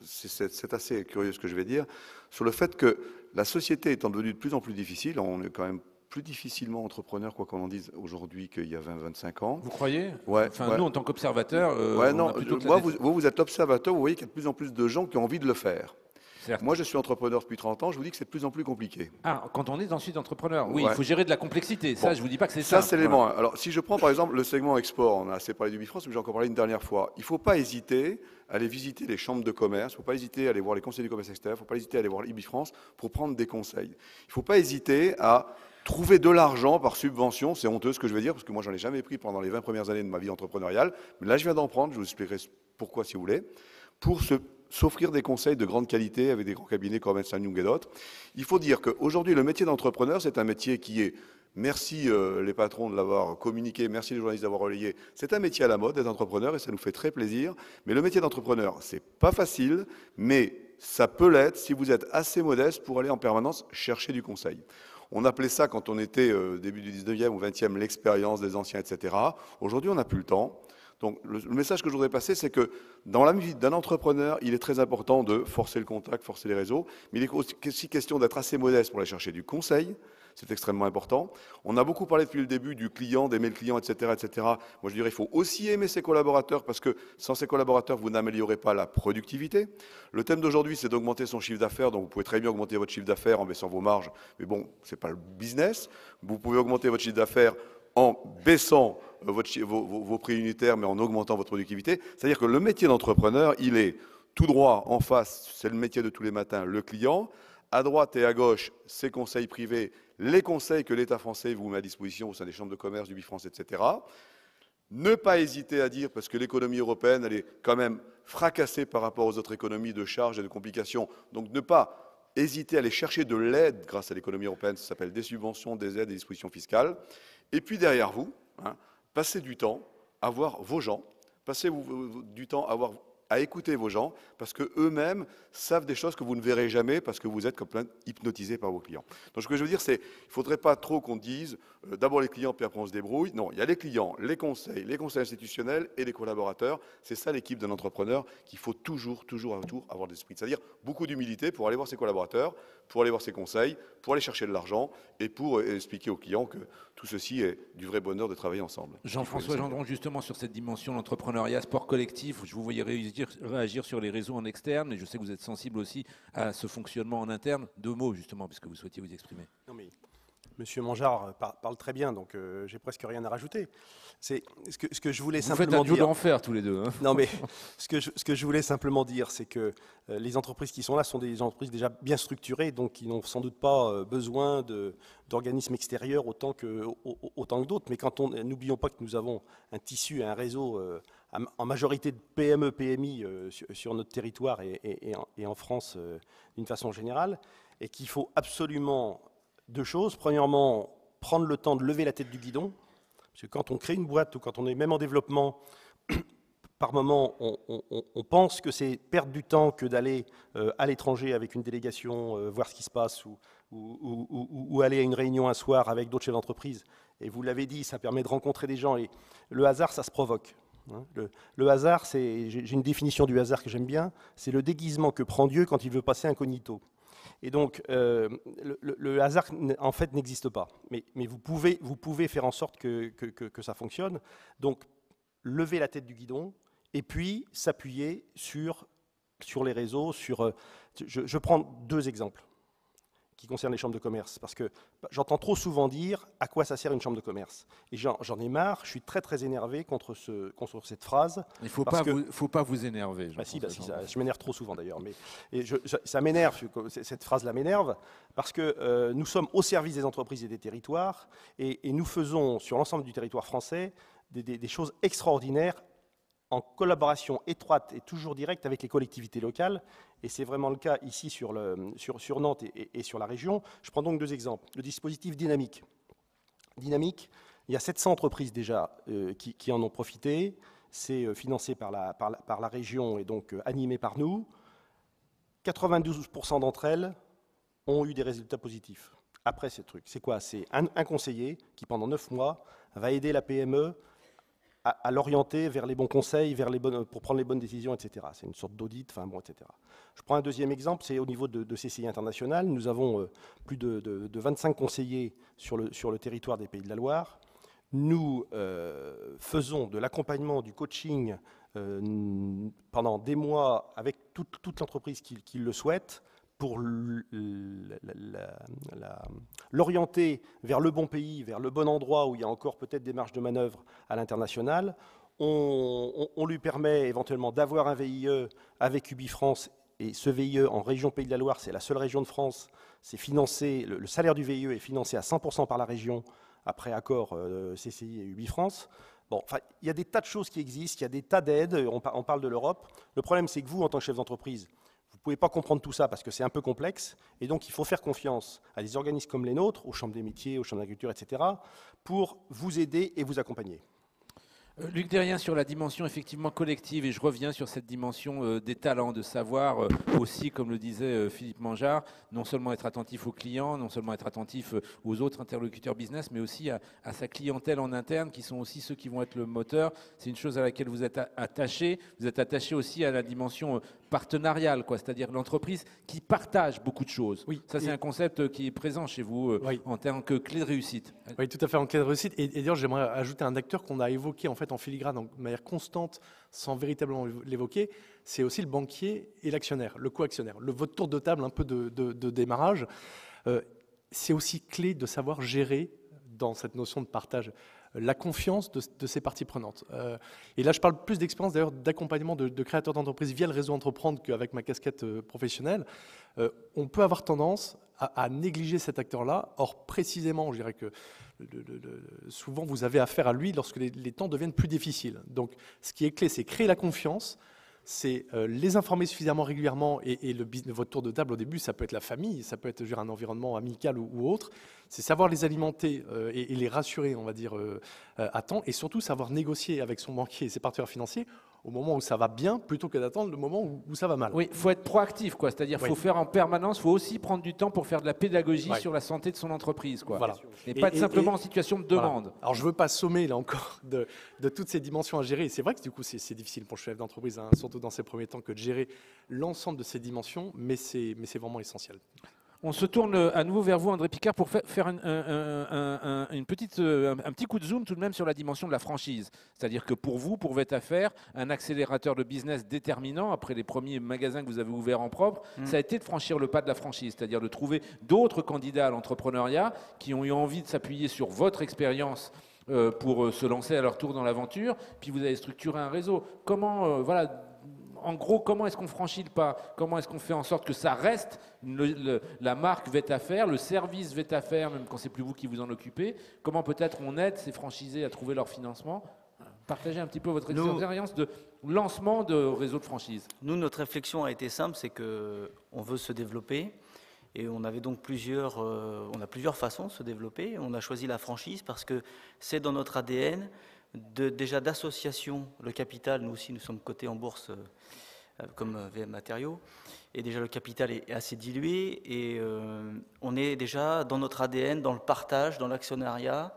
c'est assez curieux ce que je vais dire, sur le fait que la société étant devenue de plus en plus difficile, on est quand même plus difficilement entrepreneur, quoi qu'on en dise, aujourd'hui qu'il y a 20-25 ans. Vous croyez? Ouais. Enfin, ouais. Nous, en tant qu'observateurs, vous êtes observateur, vous voyez qu'il y a de plus en plus de gens qui ont envie de le faire. Certes. Moi, je suis entrepreneur depuis 30 ans, je vous dis que c'est de plus en plus compliqué. Ah, quand on est ensuite entrepreneur, oui, il faut gérer de la complexité. Ça, bon, je vous dis pas que c'est ça. Ça, c'est l'élément 1. Alors, si je prends par exemple le segment export, on a assez parlé du Bifrance, mais j'ai encore parlé une dernière fois. Il ne faut pas hésiter à aller visiter les chambres de commerce, il ne faut pas hésiter à aller voir les conseils du commerce extérieur, il ne faut pas hésiter à aller voir l'Ibifrance pour prendre des conseils. Il ne faut pas hésiter à trouver de l'argent par subvention, c'est honteux ce que je vais dire, parce que moi, j'en ai jamais pris pendant les 20 premières années de ma vie entrepreneuriale, mais là, je viens d'en prendre, je vous expliquerai pourquoi si vous voulez, pour s'offrir des conseils de grande qualité avec des grands cabinets comme Ernst & Young et d'autres. Il faut dire qu'aujourd'hui, le métier d'entrepreneur, c'est un métier qui est, merci les patrons de l'avoir communiqué, merci les journalistes d'avoir relayé, c'est un métier à la mode d'être entrepreneur et ça nous fait très plaisir. Mais le métier d'entrepreneur, c'est pas facile, mais ça peut l'être si vous êtes assez modeste pour aller en permanence chercher du conseil. On appelait ça, quand on était début du 19e ou 20e, l'expérience des anciens, etc. Aujourd'hui, on n'a plus le temps. Donc, le message que je voudrais passer, c'est que dans la vie d'un entrepreneur, il est très important de forcer le contact, forcer les réseaux, mais il est aussi question d'être assez modeste pour aller chercher du conseil. C'est extrêmement important. On a beaucoup parlé depuis le début du client, d'aimer le client, etc., etc. Moi, je dirais qu'il faut aussi aimer ses collaborateurs parce que sans ses collaborateurs, vous n'améliorez pas la productivité. Le thème d'aujourd'hui, c'est d'augmenter son chiffre d'affaires. Donc, vous pouvez très bien augmenter votre chiffre d'affaires en baissant vos marges. Mais bon, ce n'est pas le business. Vous pouvez augmenter votre chiffre d'affaires en baissant vos prix unitaires, mais en augmentant votre productivité. C'est-à-dire que le métier d'entrepreneur, il est tout droit en face, c'est le métier de tous les matins, le client. À droite et à gauche, ses conseils privés, les conseils que l'État français vous met à disposition au sein des chambres de commerce, du Bifrance, etc. Ne pas hésiter à dire, parce que l'économie européenne, elle est quand même fracassée par rapport aux autres économies de charges et de complications. Donc ne pas hésiter à aller chercher de l'aide grâce à l'économie européenne, ça s'appelle des subventions, des aides, des dispositions fiscales. Et puis derrière vous, passez du temps à voir vos gens, passez du temps à écouter vos gens, parce qu'eux-mêmes savent des choses que vous ne verrez jamais, parce que vous êtes comme plein hypnotisés par vos clients. Donc ce que je veux dire, c'est qu'il ne faudrait pas trop qu'on dise d'abord les clients, puis après on se débrouille. Non, il y a les clients, les conseils institutionnels et les collaborateurs. C'est ça l'équipe d'un entrepreneur qu'il faut toujours avoir de l'esprit. C'est-à-dire beaucoup d'humilité pour aller voir ses collaborateurs, pour aller voir ses conseils, pour aller chercher de l'argent et pour expliquer aux clients que tout ceci est du vrai bonheur de travailler ensemble. Jean-François Gendron, justement sur cette dimension, l'entrepreneuriat, sport collectif, je vous voyais réagir sur les réseaux en externe, et je sais que vous êtes sensible aussi à ce fonctionnement en interne. 2 mots justement, puisque vous souhaitiez vous exprimer. Non mais, Monsieur Mangard parle très bien, donc j'ai presque rien à rajouter. C'est ce que je voulais simplement dire. Vous faites un duo d'enfer tous les deux. Hein. Non mais ce que je voulais simplement dire, c'est que les entreprises qui sont là sont des entreprises déjà bien structurées, donc qui n'ont sans doute pas besoin d'organismes extérieurs autant que d'autres. Mais n'oublions pas que nous avons un tissu, un réseau en majorité de PME, PMI sur notre territoire et en France d'une façon générale, et qu'il faut absolument 2 choses. Premièrement, prendre le temps de lever la tête du guidon, parce que quand on crée une boîte ou quand on est même en développement, par moment, on pense que c'est perdre du temps que d'aller à l'étranger avec une délégation, voir ce qui se passe, ou aller à une réunion un soir avec d'autres chefs d'entreprise. Et vous l'avez dit, ça permet de rencontrer des gens. Et le hasard, ça se provoque. Le hasard, j'ai une définition du hasard que j'aime bien, c'est le déguisement que prend Dieu quand il veut passer incognito. Et donc, le hasard, en fait, n'existe pas. Mais vous pouvez faire en sorte que ça fonctionne. Donc, lever la tête du guidon et puis s'appuyer sur les réseaux. Je prends 2 exemples qui concerne les chambres de commerce, parce que j'entends trop souvent dire à quoi ça sert une chambre de commerce. Et j'en ai marre, je suis très très énervé contre cette phrase. Il ne faut pas vous énerver. Je m'énerve trop souvent d'ailleurs, mais ça m'énerve, cette phrase-là m'énerve, parce que nous sommes au service des entreprises et des territoires, et nous faisons sur l'ensemble du territoire français des choses extraordinaires en collaboration étroite et toujours directe avec les collectivités locales. Et c'est vraiment le cas ici sur Nantes et sur la région. Je prends donc 2 exemples. Le dispositif Dynamique. Dynamique, il y a 700 entreprises déjà qui en ont profité. C'est financé par la région et donc animé par nous. 92% d'entre elles ont eu des résultats positifs. Après ces trucs, c'est quoi? C'est un conseiller qui, pendant 9 mois, va aider la PME à l'orienter vers les bons conseils, pour prendre les bonnes décisions, etc. C'est une sorte d'audit, etc. Je prends un deuxième exemple, c'est au niveau de CCI International. Nous avons plus de 25 conseillers sur le territoire des Pays de la Loire. Nous faisons de l'accompagnement, du coaching pendant des mois avec toute l'entreprise qui le souhaite, pour l'orienter vers le bon pays, vers le bon endroit où il y a encore peut-être des marges de manœuvre à l'international. On lui permet éventuellement d'avoir un VIE avec UbiFrance, et ce VIE en région Pays de la Loire, c'est la seule région de France, c'est financé, le salaire du VIE est financé à 100% par la région, après accord CCI et UbiFrance. Bon, il y a des tas de choses qui existent, il y a des tas d'aides, on parle de l'Europe. Le problème, c'est que vous, en tant que chef d'entreprise, vous ne pouvez pas comprendre tout ça parce que c'est un peu complexe, et donc il faut faire confiance à des organismes comme les nôtres, aux chambres des métiers, aux chambres d'agriculture, etc., pour vous aider et vous accompagner. Luc Derrien, sur la dimension effectivement collective, et je reviens sur cette dimension des talents, de savoir aussi, comme le disait Philippe Mangeard, non seulement être attentif aux clients, non seulement être attentif aux autres interlocuteurs business, mais aussi à sa clientèle en interne, qui sont aussi ceux qui vont être le moteur. C'est une chose à laquelle vous êtes attaché. Vous êtes attaché aussi à la dimension partenariale, c'est-à-dire l'entreprise qui partage beaucoup de choses. Oui. Ça, c'est un concept qui est présent chez vous en tant que clé de réussite. Oui, tout à fait, en clé de réussite. Et d'ailleurs, j'aimerais ajouter un acteur qu'on a évoqué en filigrane, de manière constante, sans véritablement l'évoquer, c'est aussi le banquier et l'actionnaire, le co-actionnaire. Votre tour de table un peu de démarrage, c'est aussi clé de savoir gérer, dans cette notion de partage, la confiance de ces parties prenantes. Et là, je parle plus d'expérience d'ailleurs d'accompagnement de créateurs d'entreprises via le réseau Entreprendre qu'avec ma casquette professionnelle. On peut avoir tendance à négliger cet acteur-là. Or, précisément, je dirais que souvent, vous avez affaire à lui lorsque les temps deviennent plus difficiles. Donc, ce qui est clé, c'est créer la confiance, c'est les informer suffisamment régulièrement, et votre tour de table au début, ça peut être la famille, ça peut être un environnement amical ou autre, c'est savoir les alimenter et les rassurer, on va dire, à temps, et surtout savoir négocier avec son banquier et ses partenaires financiers au moment où ça va bien, plutôt que d'attendre le moment où ça va mal. Oui, il faut être proactif, c'est-à-dire qu'il faut faire en permanence, il faut aussi prendre du temps pour faire de la pédagogie sur la santé de son entreprise. Voilà. Et pas être simplement en situation de demande. Voilà. Alors je ne veux pas sommer, là encore, de toutes ces dimensions à gérer. Et c'est vrai que du coup, c'est difficile pour le chef d'entreprise, surtout dans ces premiers temps, que de gérer l'ensemble de ces dimensions, mais c'est vraiment essentiel. On se tourne à nouveau vers vous, André Picard, pour faire un petit coup de zoom tout de même sur la dimension de la franchise. C'est-à-dire que pour vous, pour VETAFER, un accélérateur de business déterminant, après les premiers magasins que vous avez ouverts en propre, ça a été de franchir le pas de la franchise, c'est-à-dire de trouver d'autres candidats à l'entrepreneuriat qui ont eu envie de s'appuyer sur votre expérience pour se lancer à leur tour dans l'aventure, puis vous avez structuré un réseau. Comment, en gros, comment est-ce qu'on franchit le pas? Comment est-ce qu'on fait en sorte que ça reste la marque VETAFER, le service VETAFER, même quand c'est plus vous qui vous en occupez? Comment peut-être on aide ces franchisés à trouver leur financement? Partagez un petit peu votre expérience de lancement de réseau de franchise. Nous, notre réflexion a été simple, c'est qu'on veut se développer. Et on avait donc plusieurs façons de se développer. On a choisi la franchise parce que c'est dans notre ADN déjà d'association. Le capital, nous aussi, nous sommes cotés en bourse comme VM Matériaux. Et déjà, le capital est assez dilué. Et on est déjà dans notre ADN, dans le partage, dans l'actionnariat.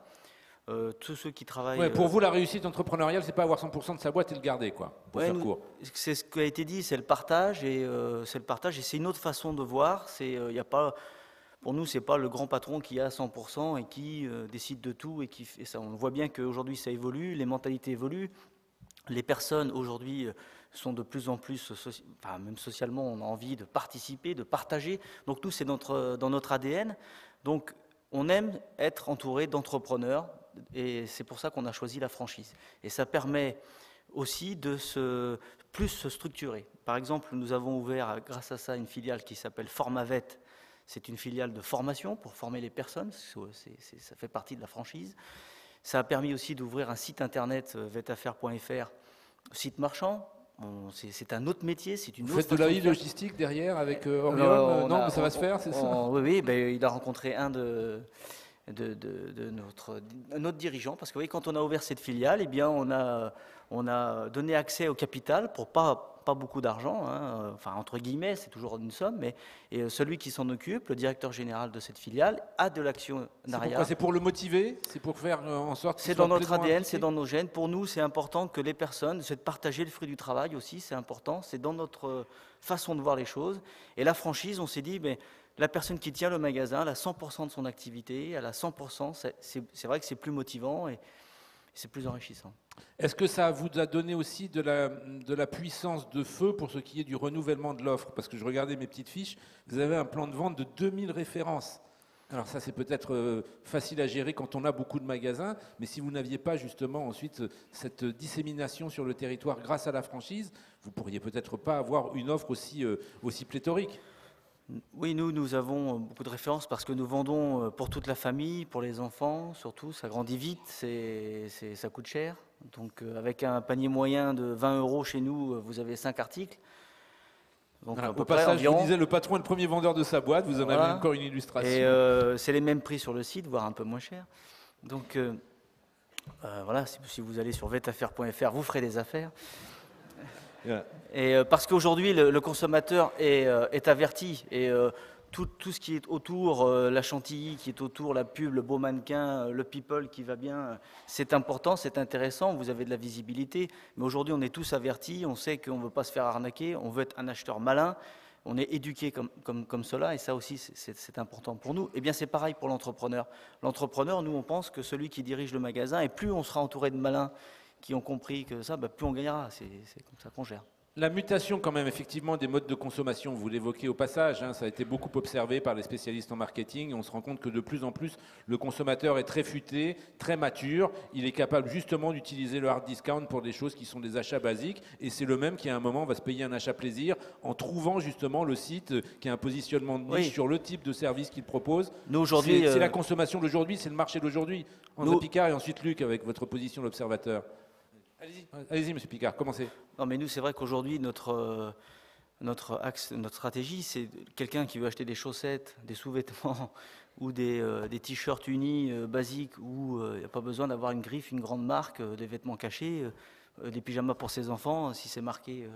Tous ceux qui travaillent... Ouais, pour vous, la réussite entrepreneuriale, c'est pas avoir 100% de sa boîte et le garder, quoi, pour faire court. C'est ce qui a été dit, c'est le partage, et c'est une autre façon de voir. Y a pas, pour nous, c'est pas le grand patron qui a 100% et qui décide de tout, et ça. On voit bien qu'aujourd'hui, ça évolue, les mentalités évoluent. Les personnes aujourd'hui sont de plus en plus, même socialement, on a envie de participer, de partager. Donc nous, c'est dans notre ADN. Donc on aime être entouré d'entrepreneurs et c'est pour ça qu'on a choisi la franchise. Et ça permet aussi de plus se structurer. Par exemple, nous avons ouvert grâce à ça une filiale qui s'appelle Formavet. C'est une filiale de formation pour former les personnes, ça fait partie de la franchise. Ça a permis aussi d'ouvrir un site internet, vetaffaire.fr, site marchand. C'est un autre métier, c'est une autre. Vous faites de la logistique derrière avec Orion? Non, mais ça va se faire, c'est ça? Oui, il a rencontré un notre dirigeant, parce que oui, quand on a ouvert cette filiale, eh bien, on a donné accès au capital pour pas beaucoup d'argent, hein, enfin entre guillemets, c'est toujours une somme, mais celui qui s'en occupe, le directeur général de cette filiale, a de l'actionnariat. C'est pour le motiver? C'est pour faire en sorte qu'il soit dans notre ADN, c'est dans nos gènes. Pour nous, c'est important que les personnes, c'est de partager le fruit du travail aussi, c'est important, c'est dans notre façon de voir les choses. Et la franchise, on s'est dit, mais la personne qui tient le magasin, elle a 100% de son activité, elle a 100%, c'est vrai que c'est plus motivant et c'est plus enrichissant. Est-ce que ça vous a donné aussi de la puissance de feu pour ce qui est du renouvellement de l'offre? Parce que je regardais mes petites fiches, vous avez un plan de vente de 2000 références. Alors ça, c'est peut-être facile à gérer quand on a beaucoup de magasins, mais si vous n'aviez pas justement ensuite cette dissémination sur le territoire grâce à la franchise, vous pourriez peut-être pas avoir une offre aussi pléthorique. Oui, nous avons beaucoup de références parce que nous vendons pour toute la famille, pour les enfants surtout, ça grandit vite, ça coûte cher. Donc avec un panier moyen de 20 € chez nous, vous avez 5 articles. Donc, voilà, au passage, je vous disais, le patron est le premier vendeur de sa boîte, vous en avez encore une illustration. Et c'est les mêmes prix sur le site, voire un peu moins cher. Donc voilà, si vous allez sur vetaffaire.fr, vous ferez des affaires. Yeah. Et parce qu'aujourd'hui, le consommateur est averti et tout ce qui est autour, la chantilly qui est autour, la pub, le beau mannequin, le people qui va bien, c'est important, c'est intéressant, vous avez de la visibilité. Mais aujourd'hui, on est tous avertis, on sait qu'on ne veut pas se faire arnaquer, on veut être un acheteur malin, on est éduqué comme cela et ça aussi, c'est important pour nous. Et bien, c'est pareil pour l'entrepreneur. L'entrepreneur, nous, on pense que celui qui dirige le magasin, et plus on sera entouré de malins qui ont compris que ça, plus on gagnera. C'est comme ça qu'on gère. La mutation quand même effectivement des modes de consommation, vous l'évoquez au passage, hein, ça a été beaucoup observé par les spécialistes en marketing. On se rend compte que de plus en plus, le consommateur est très futé, très mature. Il est capable justement d'utiliser le hard discount pour des choses qui sont des achats basiques. Et c'est le même qui à un moment va se payer un achat plaisir en trouvant justement le site qui a un positionnement de niche sur le type de service qu'il propose. Nous aujourd'hui, c'est la consommation d'aujourd'hui, c'est le marché d'aujourd'hui. André Picard et ensuite Luc avec votre position d'observateur. Allez-y, Monsieur Picard, commencez. Non, mais nous, c'est vrai qu'aujourd'hui, notre stratégie, c'est quelqu'un qui veut acheter des chaussettes, des sous-vêtements ou des t-shirts unis basiques où il n'y a pas besoin d'avoir une griffe, une grande marque, des vêtements cachés, des pyjamas pour ses enfants, si c'est marqué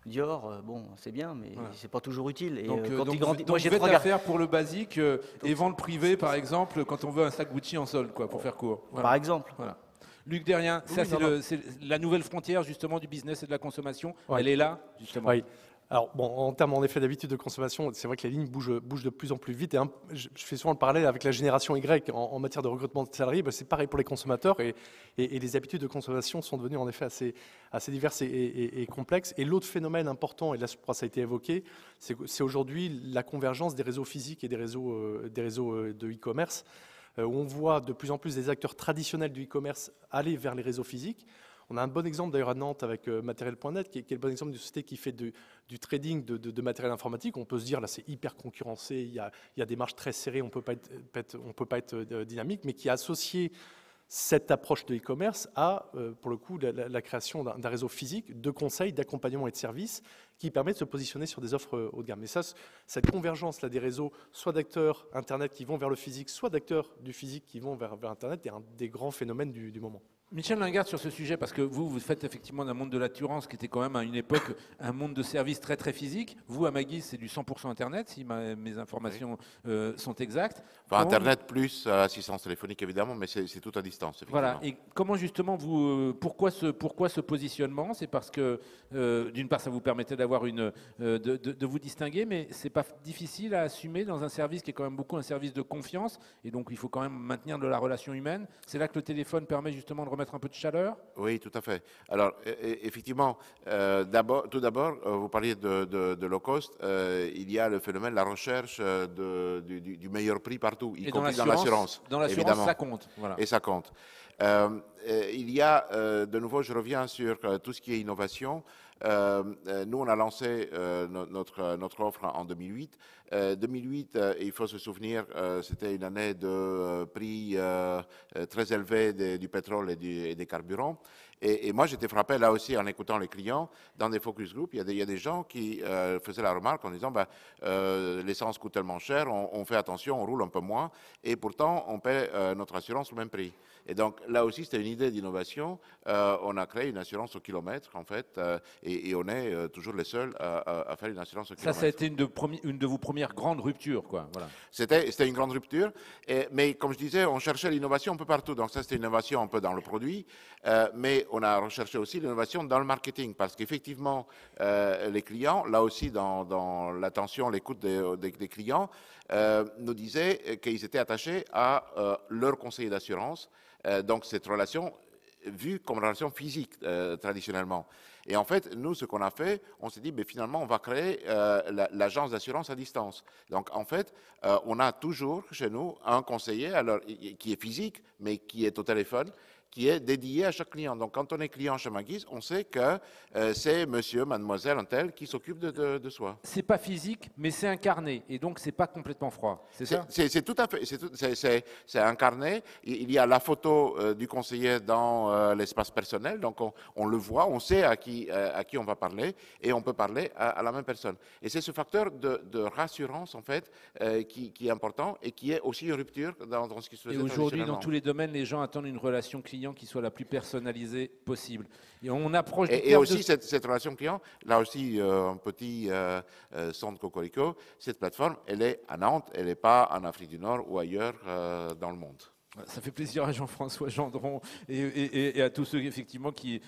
Dior, bon, c'est bien, mais c'est pas toujours utile. Et donc, quand il grandit, moi j'ai trop affaire pour le basique et vente privée, par exemple, quand on veut un sac Gucci en solde, quoi, pour faire court. Voilà. Par exemple. Voilà. Luc Derrien, ça c'est la nouvelle frontière justement du business et de la consommation. Ouais. Elle est là justement. Oui. Alors bon, en termes en effet d'habitude de consommation, c'est vrai que les lignes bougent de plus en plus vite. Et je fais souvent le parallèle avec la génération Y en matière de recrutement de salariés. C'est pareil pour les consommateurs et les habitudes de consommation sont devenues en effet assez diverses et complexes. Et l'autre phénomène important, et là je crois que ça a été évoqué, c'est aujourd'hui la convergence des réseaux physiques et des réseaux de e-commerce. Où on voit de plus en plus des acteurs traditionnels du e-commerce aller vers les réseaux physiques. On a un bon exemple d'ailleurs à Nantes avec Matériel.net, qui est le bon exemple d'une société qui fait du trading de matériel informatique. On peut se dire, là c'est hyper concurrencé, il y a des marges très serrées, on ne peut pas être dynamique, mais qui a associé cette approche de e-commerce à, pour le coup, la création d'un réseau physique de conseils, d'accompagnement et de services qui permet de se positionner sur des offres haut de gamme. Mais ça, cette convergence là, des réseaux, soit d'acteurs Internet qui vont vers le physique, soit d'acteurs du physique qui vont vers Internet, est un des grands phénomènes du moment. Michel Lingard, sur ce sujet, parce que vous faites effectivement d'un monde de l'assurance qui était quand même à une époque un monde de services très très physique. Vous, à Magis, c'est du 100% Internet, si mes informations sont exactes. Enfin, Internet plus assistance téléphonique évidemment, mais c'est tout à distance. Voilà. Et comment justement pourquoi ce positionnement? C'est parce que d'une part, ça vous permettait d'avoir de vous distinguer, mais c'est pas difficile à assumer dans un service qui est quand même beaucoup un service de confiance, et donc il faut quand même maintenir de la relation humaine. C'est là que le téléphone permet justement de remettre mettre un peu de chaleur? Oui, tout à fait. Alors, effectivement, tout d'abord, vous parliez de low cost. Il y a le phénomène, la recherche du meilleur prix partout, y compris dans l'assurance. Dans l'assurance, ça compte. Voilà. Et ça compte. Il y a, de nouveau, je reviens sur tout ce qui est innovation. Nous, on a lancé notre offre en 2008. 2008, il faut se souvenir, c'était une année de prix très élevé du pétrole et des carburants. Et moi, j'étais frappé là aussi en écoutant les clients dans des focus group. Il y a des gens qui faisaient la remarque en disant l'essence coûte tellement cher, on fait attention, on roule un peu moins, et pourtant on paie notre assurance au même prix. Et donc là aussi, c'était une idée d'innovation. On a créé une assurance au kilomètre, en fait, et on est toujours les seuls à faire une assurance au kilomètre. Ça a été une de vos premières grandes ruptures, quoi. Voilà. C'était une grande rupture, mais comme je disais, on cherchait l'innovation un peu partout. Donc ça, c'était une innovation un peu dans le produit, mais on a recherché aussi l'innovation dans le marketing, parce qu'effectivement, les clients, là aussi dans l'attention, l'écoute des clients, nous disaient qu'ils étaient attachés à leur conseiller d'assurance. Donc cette relation vue comme une relation physique traditionnellement. Et en fait, nous, ce qu'on a fait, on s'est dit, finalement, on va créer l'agence d'assurance à distance. Donc, en fait, on a toujours chez nous un conseiller qui est physique, mais qui est au téléphone, qui est dédié à chaque client. Donc, quand on est client chez Magis, on sait que c'est monsieur, mademoiselle, un tel qui s'occupe de soi. C'est pas physique, mais c'est incarné, et donc c'est pas complètement froid. C'est ça? C'est tout à fait. C'est incarné. Il y a la photo du conseiller dans l'espace personnel, donc on le voit, on sait à qui on va parler, et on peut parler à la même personne. Et c'est ce facteur de rassurance, en fait, qui est important, et qui est aussi une rupture dans ce qui se faisait. Et aujourd'hui, dans tous les domaines, les gens attendent une relation client qui soit la plus personnalisée possible. Et on approche et aussi cette relation client, là aussi un petit son de cocorico, cette plateforme, elle est à Nantes, elle n'est pas en Afrique du Nord ou ailleurs dans le monde. Ça fait plaisir à Jean-François Gendron et à tous ceux effectivement qui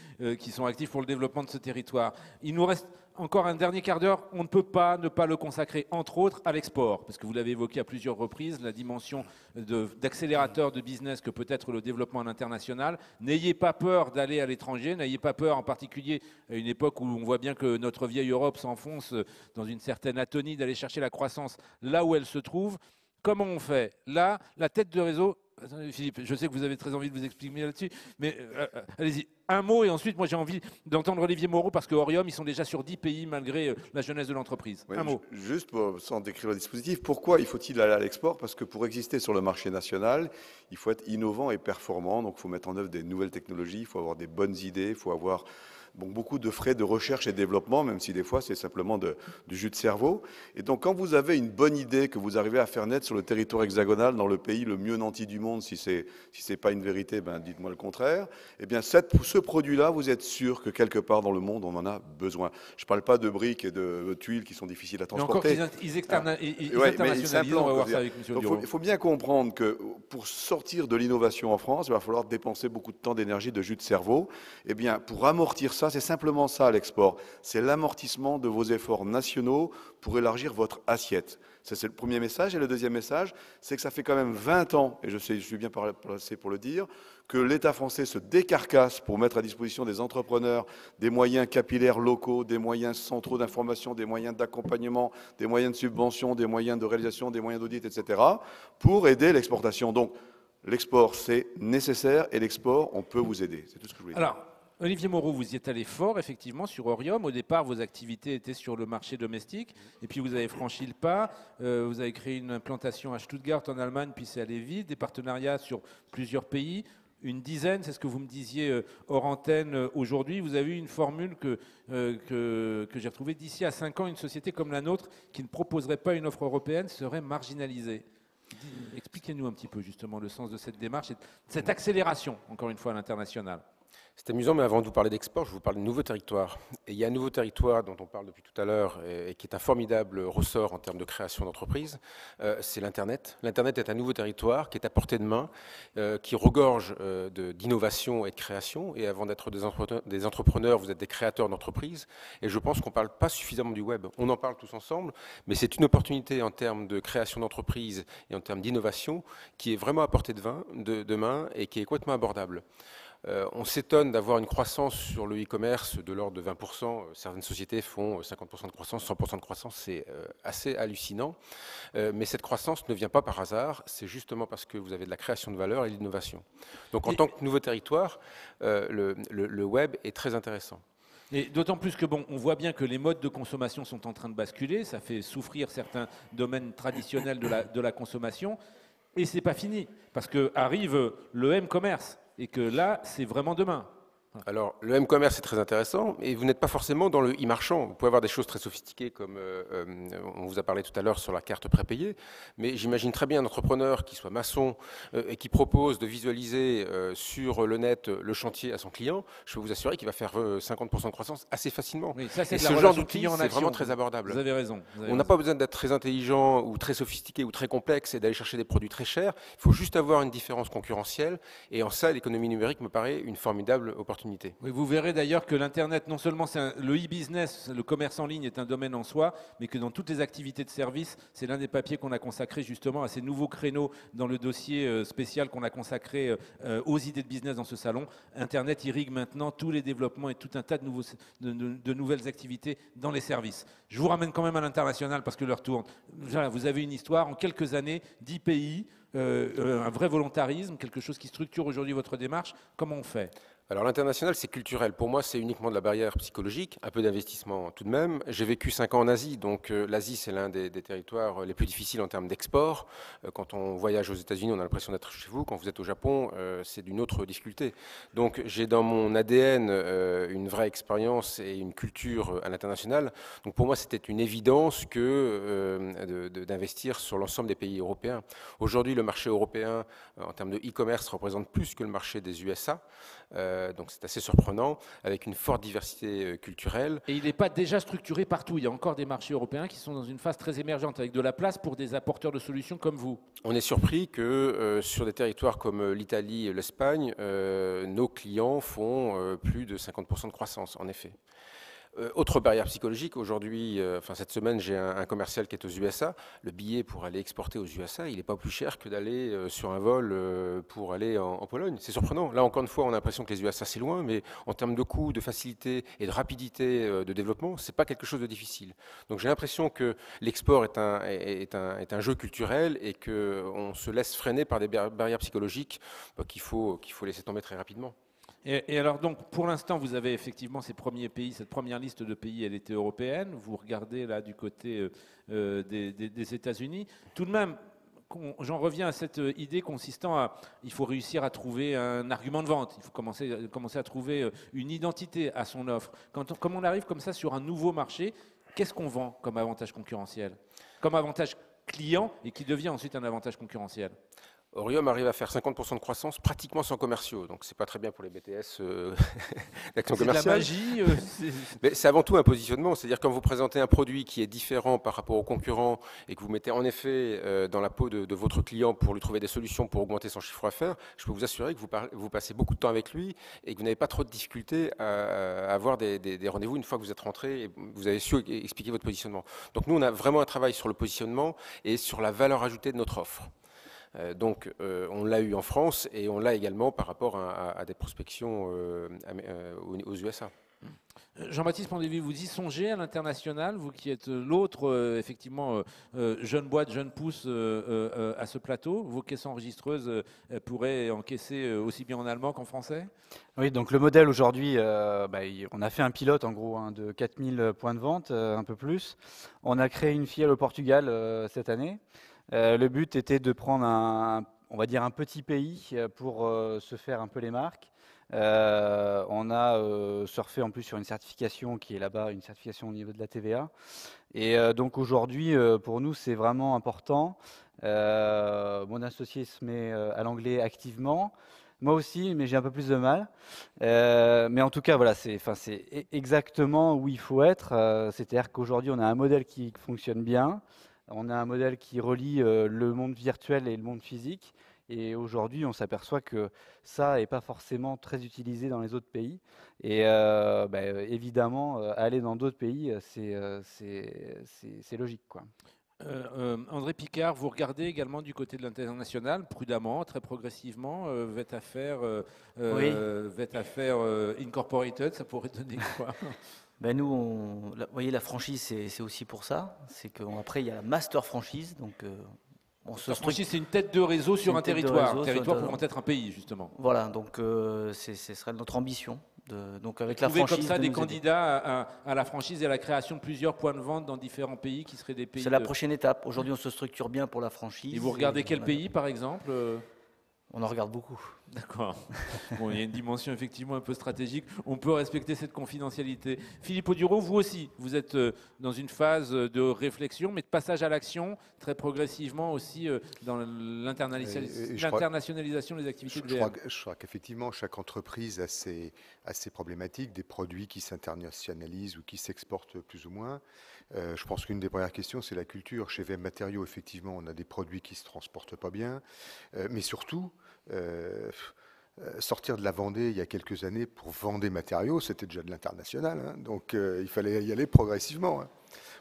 sont actifs pour le développement de ce territoire. Il nous reste encore un dernier quart d'heure. On ne peut pas ne pas le consacrer, entre autres, à l'export, parce que vous l'avez évoqué à plusieurs reprises, la dimension d'accélérateur de business que peut être le développement à l'international. N'ayez pas peur d'aller à l'étranger, n'ayez pas peur en particulier à une époque où on voit bien que notre vieille Europe s'enfonce dans une certaine atonie, d'aller chercher la croissance là où elle se trouve. Comment on fait? Là, la tête de réseau... Attendez, Philippe, je sais que vous avez très envie de vous exprimer là-dessus, mais allez-y, un mot et ensuite moi j'ai envie d'entendre Olivier Moreau parce que Orium, ils sont déjà sur 10 pays malgré la jeunesse de l'entreprise. Oui, un mot. Juste sans décrire le dispositif, pourquoi faut-il aller à l'export? Parce que pour exister sur le marché national, il faut être innovant et performant, donc il faut mettre en œuvre des nouvelles technologies, il faut avoir des bonnes idées, il faut avoir beaucoup de frais de recherche et développement, même si des fois c'est simplement du jus de cerveau. Et donc quand vous avez une bonne idée que vous arrivez à faire naître sur le territoire hexagonal, dans le pays le mieux nanti du monde, si c'est pas une vérité, dites-moi le contraire, eh bien ce produit-là, vous êtes sûr que quelque part dans le monde, on en a besoin. Je ne parle pas de briques et de tuiles qui sont difficiles à transporter. Mais encore qu'ils internationalisent, on va voir ça avec M. Duron. Il faut bien comprendre que pour sortir de l'innovation en France, il va falloir dépenser beaucoup de temps, d'énergie, de jus de cerveau. Eh bien, pour amortir ça, c'est simplement ça l'export. C'est l'amortissement de vos efforts nationaux pour élargir votre assiette. Ça, c'est le premier message. Et le deuxième message, c'est que ça fait quand même 20 ans, et je suis bien placé pour le dire, que l'État français se décarcasse pour mettre à disposition des entrepreneurs des moyens capillaires locaux, des moyens centraux d'information, des moyens d'accompagnement, des moyens de subvention, des moyens de réalisation, des moyens d'audit, etc., pour aider l'exportation. Donc, l'export, c'est nécessaire, et l'export, on peut vous aider. C'est tout ce que je voulais dire. Alors, Olivier Moreau, vous y êtes allé fort, effectivement, sur Orium. Au départ, vos activités étaient sur le marché domestique. Et puis, vous avez franchi le pas. Vous avez créé une implantation à Stuttgart, en Allemagne, puis c'est allé vite. Des partenariats sur plusieurs pays. Une dizaine, c'est ce que vous me disiez hors antenne aujourd'hui. Vous avez eu une formule que j'ai retrouvée. D'ici à 5 ans, une société comme la nôtre, qui ne proposerait pas une offre européenne, serait marginalisée. Expliquez-nous un petit peu, justement, le sens de cette démarche et de cette accélération, encore une fois, à l'international. C'est amusant, mais avant de vous parler d'export, je vous parle de nouveaux territoires. Et il y a un nouveau territoire dont on parle depuis tout à l'heure et qui est un formidable ressort en termes de création d'entreprise, c'est l'Internet. L'Internet est un nouveau territoire qui est à portée de main, qui regorge d'innovation et de création. Et avant d'être des entrepreneurs, vous êtes des créateurs d'entreprises. Et je pense qu'on ne parle pas suffisamment du web. On en parle tous ensemble, mais c'est une opportunité en termes de création d'entreprise et en termes d'innovation qui est vraiment à portée de main et qui est complètement abordable. On s'étonne d'avoir une croissance sur le e-commerce de l'ordre de 20%. Certaines sociétés font 50% de croissance, 100% de croissance, c'est assez hallucinant. Mais cette croissance ne vient pas par hasard, c'est justement parce que vous avez de la création de valeur et de l'innovation. Donc en tant que nouveau territoire, le web est très intéressant. Et d'autant plus que, on voit bien que les modes de consommation sont en train de basculer, ça fait souffrir certains domaines traditionnels de la consommation, et c'est pas fini, parce qu'arrive le m-commerce, et que là, c'est vraiment demain. Alors, le m-commerce est très intéressant, et vous n'êtes pas forcément dans le e-marchand. Vous pouvez avoir des choses très sophistiquées, comme on vous a parlé tout à l'heure sur la carte prépayée, mais j'imagine très bien un entrepreneur qui soit maçon et qui propose de visualiser sur le net le chantier à son client. Je peux vous assurer qu'il va faire 50% de croissance assez facilement. Oui, ça, et ce genre d'outil, c'est vraiment très abordable. Vous avez raison. On n'a pas besoin d'être très intelligent ou très sophistiqué ou très complexe et d'aller chercher des produits très chers. Il faut juste avoir une différence concurrentielle, et en ça, l'économie numérique me paraît une formidable opportunité. Oui, vous verrez d'ailleurs que l'Internet, non seulement le e-business, le commerce en ligne est un domaine en soi, mais que dans toutes les activités de service, c'est l'un des papiers qu'on a consacré justement à ces nouveaux créneaux dans le dossier spécial qu'on a consacré aux idées de business dans ce salon. Internet irrigue maintenant tous les développements et tout un tas de nouvelles activités dans les services. Je vous ramène quand même à l'international parce que l'heure tourne. Vous avez une histoire en quelques années, 10 pays, un vrai volontarisme, quelque chose qui structure aujourd'hui votre démarche. Comment on fait ? Alors l'international, c'est culturel. Pour moi, c'est uniquement de la barrière psychologique, un peu d'investissement tout de même. J'ai vécu 5 ans en Asie, donc l'Asie, c'est l'un des territoires les plus difficiles en termes d'export. Quand on voyage aux États-Unis, on a l'impression d'être chez vous. Quand vous êtes au Japon, c'est d'une autre difficulté. Donc j'ai dans mon ADN une vraie expérience et une culture à l'international. Donc pour moi, c'était une évidence d'investir sur l'ensemble des pays européens. Aujourd'hui, le marché européen, en termes de e-commerce, représente plus que le marché des USA. Donc c'est assez surprenant, avec une forte diversité culturelle. Et il n'est pas déjà structuré partout. Il y a encore des marchés européens qui sont dans une phase très émergente, avec de la place pour des apporteurs de solutions comme vous. On est surpris que sur des territoires comme l'Italie et l'Espagne, nos clients font plus de 50% de croissance, en effet. Autre barrière psychologique, aujourd'hui, cette semaine, j'ai un commercial qui est aux USA. Le billet pour aller exporter aux USA, il n'est pas plus cher que d'aller sur un vol pour aller en Pologne. C'est surprenant. Là, encore une fois, on a l'impression que les USA, c'est loin, mais en termes de coût, de facilité et de rapidité de développement, ce n'est pas quelque chose de difficile. Donc j'ai l'impression que l'export est un jeu culturel et qu'on se laisse freiner par des barrières psychologiques qu'il faut laisser tomber très rapidement. Et alors donc, pour l'instant, vous avez effectivement ces premiers pays, cette première liste de pays, elle était européenne. Vous regardez là du côté des États-Unis. Tout de même, j'en reviens à cette idée consistant à, il faut réussir à trouver un argument de vente. Il faut commencer à trouver une identité à son offre. Comme on arrive comme ça sur un nouveau marché, qu'est-ce qu'on vend comme avantage concurrentiel, comme avantage client et qui devient ensuite un avantage concurrentiel? Orium arrive à faire 50% de croissance pratiquement sans commerciaux, donc c'est pas très bien pour les BTS d'action commerciale. C'est de la magie. Mais c'est avant tout un positionnement, c'est-à-dire quand vous présentez un produit qui est différent par rapport aux concurrents et que vous mettez en effet dans la peau de votre client pour lui trouver des solutions pour augmenter son chiffre d'affaires, je peux vous assurer que vous passez beaucoup de temps avec lui et que vous n'avez pas trop de difficultés à avoir des rendez-vous une fois que vous êtes rentré et vous avez su expliquer votre positionnement. Donc nous, on a vraiment un travail sur le positionnement et sur la valeur ajoutée de notre offre. Donc on l'a eu en France et on l'a également par rapport à des prospections aux USA. Jean-Baptiste Pandeville, vous y songez à l'international, vous qui êtes l'autre, effectivement, jeune boîte, jeune pousse à ce plateau. Vos caisses enregistreuses pourraient encaisser aussi bien en allemand qu'en français? Oui, donc le modèle aujourd'hui, on a fait un pilote en gros de 4000 points de vente, un peu plus. On a créé une filiale au Portugal cette année. Le but était de prendre on va dire un petit pays pour se faire un peu les marques. On a surfé en plus sur une certification qui est là-bas, une certification au niveau de la TVA. Et donc aujourd'hui, pour nous, c'est vraiment important. Mon associé se met à l'anglais activement. Moi aussi, mais j'ai un peu plus de mal. Mais en tout cas, voilà, c'est exactement où il faut être. C'est-à-dire qu'aujourd'hui, on a un modèle qui fonctionne bien. On a un modèle qui relie le monde virtuel et le monde physique. Et aujourd'hui, on s'aperçoit que ça n'est pas forcément très utilisé dans les autres pays. Et évidemment, aller dans d'autres pays, c'est logique, quoi. André Picard, vous regardez également du côté de l'international, prudemment, très progressivement, VET-Affaires Incorporated, ça pourrait donner quoi? Ben nous, vous voyez, la franchise, c'est aussi pour ça. C'est qu'après, il y a la master franchise. Donc, la franchise, c'est une tête de réseau sur un territoire. Territoire pouvant être un pays, justement. Voilà, donc ce serait notre ambition. Donc avec la franchise, comme ça des candidats à la franchise et à la création de plusieurs points de vente dans différents pays qui seraient des pays. C'est la prochaine étape. Aujourd'hui, on se structure bien pour la franchise. Et vous regardez quel pays, par exemple? On en regarde beaucoup. D'accord. Bon, il y a une dimension effectivement un peu stratégique. On peut respecter cette confidentialité. Philippe Audureau, vous aussi, vous êtes dans une phase de réflexion, mais de passage à l'action, très progressivement aussi dans l'internationalisation des activités de VM. Je crois qu'effectivement, chaque entreprise a ses problématiques, des produits qui s'internationalisent ou qui s'exportent plus ou moins. Je pense qu'une des premières questions, c'est la culture. Chez VM Matériaux, effectivement, on a des produits qui ne se transportent pas bien, mais surtout, sortir de la Vendée il y a quelques années pour Vendée Matériaux, c'était déjà de l'international, hein, donc il fallait y aller progressivement. Hein.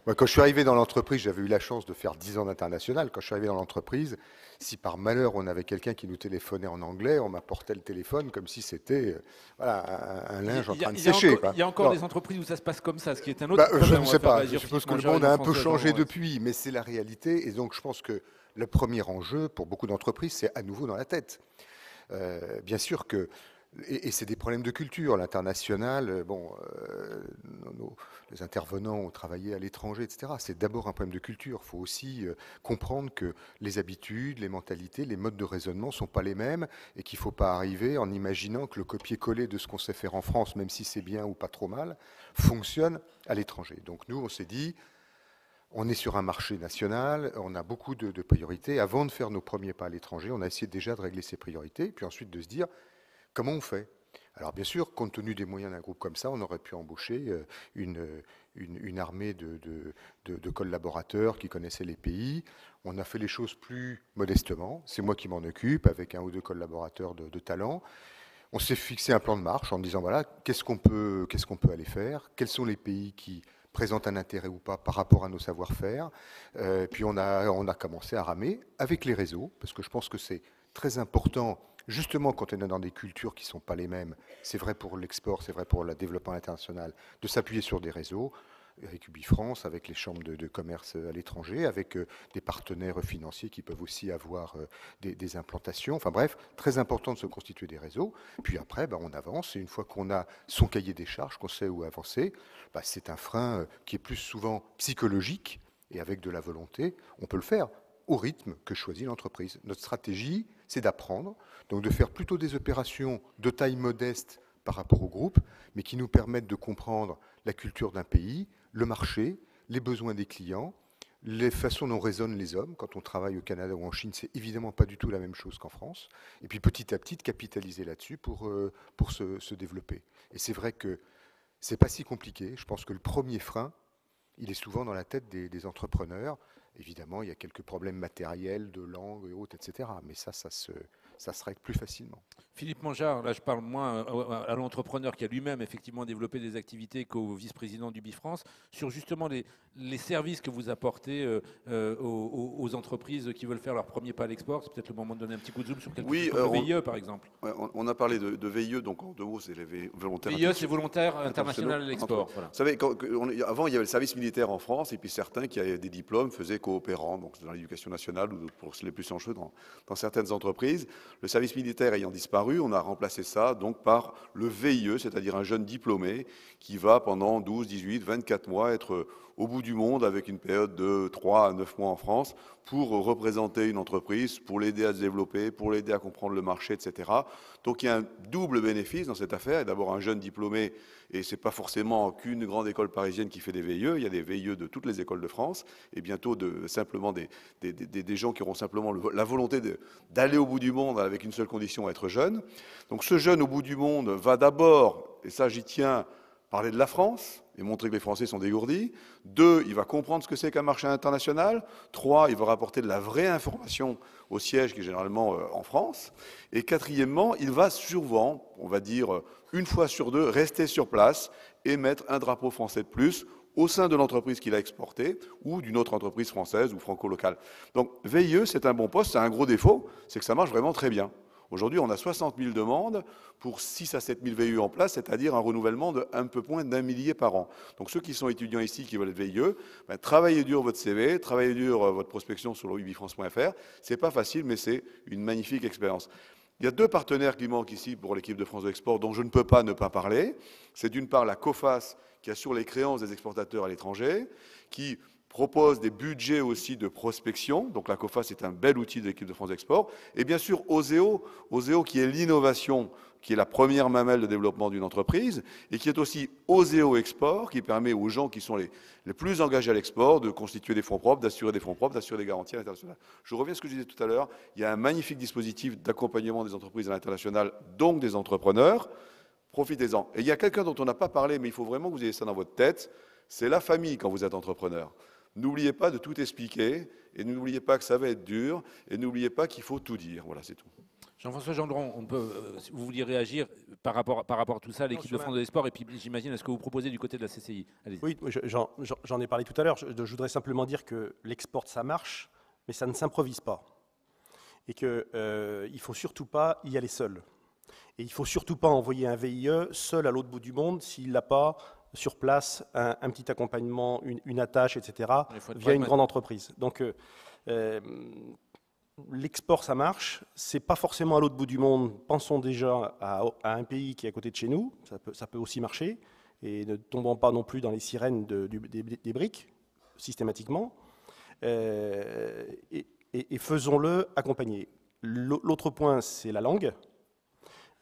Moi, quand je suis arrivé dans l'entreprise, j'avais eu la chance de faire 10 ans d'international. Quand je suis arrivé dans l'entreprise, si par malheur on avait quelqu'un qui nous téléphonait en anglais, on m'apportait le téléphone comme si c'était un linge en train de sécher. Il y a encore des entreprises où ça se passe comme ça, ce qui est un autre problème. Je ne sais pas, je suppose que le monde a un peu changé depuis, mais c'est la réalité. Et donc je pense que le premier enjeu pour beaucoup d'entreprises, c'est à nouveau dans la tête. Bien sûr que, et c'est des problèmes de culture, l'international, les intervenants ont travaillé à l'étranger, etc. C'est d'abord un problème de culture. Il faut aussi comprendre que les habitudes, les mentalités, les modes de raisonnement ne sont pas les mêmes et qu'il ne faut pas arriver en imaginant que le copier-coller de ce qu'on sait faire en France, même si c'est bien ou pas trop mal, fonctionne à l'étranger. Donc nous, on s'est dit, on est sur un marché national, on a beaucoup de priorités. Avant de faire nos premiers pas à l'étranger, on a essayé déjà de régler ces priorités, puis ensuite de se dire comment on fait. Alors bien sûr, compte tenu des moyens d'un groupe comme ça, on aurait pu embaucher une armée de collaborateurs qui connaissaient les pays. On a fait les choses plus modestement. C'est moi qui m'en occupe, avec un ou deux collaborateurs de talent. On s'est fixé un plan de marche en disant, voilà, qu'est-ce qu'on peut aller faire? Quels sont les pays qui présentent un intérêt ou pas par rapport à nos savoir-faire. Puis on a commencé à ramer avec les réseaux, parce que je pense que c'est très important, justement quand on est dans des cultures qui ne sont pas les mêmes, c'est vrai pour l'export, c'est vrai pour le développement international, de s'appuyer sur des réseaux, avec Ubifrance, avec les chambres de commerce à l'étranger, avec des partenaires financiers qui peuvent aussi avoir des implantations. Enfin bref, très important de se constituer des réseaux. Puis après, on avance. Et une fois qu'on a son cahier des charges, qu'on sait où avancer, c'est un frein qui est plus souvent psychologique. Et avec de la volonté, on peut le faire au rythme que choisit l'entreprise. Notre stratégie, c'est d'apprendre, donc de faire plutôt des opérations de taille modeste par rapport au groupe, mais qui nous permettent de comprendre la culture d'un pays, le marché, les besoins des clients, les façons dont raisonnent les hommes. Quand on travaille au Canada ou en Chine, c'est évidemment pas du tout la même chose qu'en France. Et puis petit à petit, de capitaliser là-dessus pour se développer. Et c'est vrai que c'est pas si compliqué. Je pense que le premier frein, il est souvent dans la tête des entrepreneurs. Évidemment, il y a quelques problèmes matériels, de langue et autres, etc. Mais ça se règle plus facilement. Philippe Mangeard, là je parle moins à l'entrepreneur qui a lui-même effectivement développé des activités qu'au vice-président d'Ubifrance, sur justement les services que vous apportez aux entreprises qui veulent faire leur premier pas à l'export. C'est peut-être le moment de donner un petit coup de zoom sur quelque chose comme le VIE par exemple. On a parlé de VIE, donc en deux mots, c'est les volontaires. VIE, c'est volontaire international à l'export. Voilà. Vous savez, avant il y avait le service militaire en France, et puis certains qui avaient des diplômes faisaient coopérants, donc dans l'éducation nationale ou pour les plus chanceux dans certaines entreprises. Le service militaire ayant disparu, on a remplacé ça donc par le VIE, c'est-à-dire un jeune diplômé qui va pendant 12, 18, 24 mois être au bout du monde avec une période de 3 à 9 mois en France pour représenter une entreprise, pour l'aider à se développer, pour l'aider à comprendre le marché, etc. Donc il y a un double bénéfice dans cette affaire. Il y a d'abord un jeune diplômé, et ce n'est pas forcément qu'une grande école parisienne qui fait des VIE, il y a des VIE de toutes les écoles de France, et bientôt simplement des gens qui auront simplement la volonté d'aller au bout du monde avec une seule condition, être jeune. Donc ce jeune au bout du monde va d'abord, et ça j'y tiens, parler de la France et montrer que les Français sont dégourdis. 2, il va comprendre ce que c'est qu'un marché international. 3, il va rapporter de la vraie information au siège qui est généralement en France. Et 4e, il va souvent, on va dire une fois sur 2, rester sur place et mettre un drapeau français de plus au sein de l'entreprise qu'il a exportée ou d'une autre entreprise française ou franco-locale. Donc VIE, c'est un bon poste, c'est un gros défaut, c'est que ça marche vraiment très bien. Aujourd'hui, on a 60 000 demandes pour 6 à 7 000 VIE en place, c'est-à-dire un renouvellement de un peu moins d'1 millier par an. Donc ceux qui sont étudiants ici, qui veulent être VIE, travaillez dur votre CV, travaillez dur votre prospection sur le ubifrance.fr. C'est pas facile, mais c'est une magnifique expérience. Il y a 2 partenaires qui manquent ici pour l'équipe de France de l'Export dont je ne peux pas ne pas parler. C'est d'une part la COFAS qui assure les créances des exportateurs à l'étranger, qui propose des budgets aussi de prospection. Donc la COFAS est un bel outil de l'équipe de France Export. Et bien sûr Oseo qui est l'innovation, qui est la première mamelle de développement d'une entreprise, et qui est aussi Oseo Export, qui permet aux gens qui sont les plus engagés à l'export de constituer des fonds propres, d'assurer des fonds propres, d'assurer des garanties à l'international. Je reviens à ce que je disais tout à l'heure, il y a un magnifique dispositif d'accompagnement des entreprises à l'international, donc des entrepreneurs. Profitez-en. Et il y a quelqu'un dont on n'a pas parlé, mais il faut vraiment que vous ayez ça dans votre tête, c'est la famille quand vous êtes entrepreneur. N'oubliez pas de tout expliquer, et n'oubliez pas que ça va être dur, et n'oubliez pas qu'il faut tout dire. Voilà, c'est tout. Jean-François Gendron, on peut, si vous vouliez réagir par rapport à tout ça, l'équipe de France de l'Export, et puis j'imagine, est-ce que vous proposez du côté de la CCI? Oui, j'en ai parlé tout à l'heure. Je voudrais simplement dire que l'export, ça marche, mais ça ne s'improvise pas. Et qu'il ne faut surtout pas y aller seul. Et il ne faut surtout pas envoyer un VIE seul à l'autre bout du monde s'il n'a pas sur place un petit accompagnement, une attache, etc., via une grande entreprise. Donc, l'export, ça marche. Ce n'est pas forcément à l'autre bout du monde. Pensons déjà à un pays qui est à côté de chez nous. Ça peut aussi marcher. Et ne tombons pas non plus dans les sirènes des briques, systématiquement. Et faisons-le accompagner. L'autre point, c'est la langue.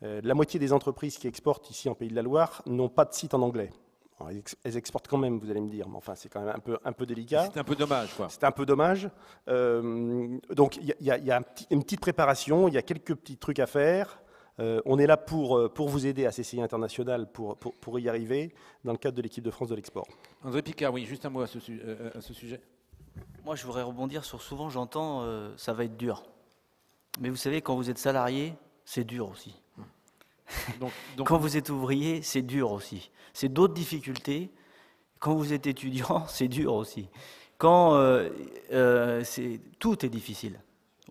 La moitié des entreprises qui exportent ici en Pays de la Loire n'ont pas de site en anglais. Elles exportent quand même, vous allez me dire, mais enfin c'est quand même un peu délicat. C'est un peu dommage, quoi. C'est un peu dommage. Donc il y a une petite préparation, il y a quelques petits trucs à faire. On est là pour vous aider à CCI International pour y arriver dans le cadre de l'équipe de France de l'export. André Picard, oui, juste un mot à ce sujet. Moi, je voudrais rebondir sur souvent, j'entends, ça va être dur. Mais vous savez, quand vous êtes salarié, c'est dur aussi. Donc, quand vous êtes ouvrier, c'est dur aussi. C'est d'autres difficultés. Quand vous êtes étudiant, c'est dur aussi. Tout est difficile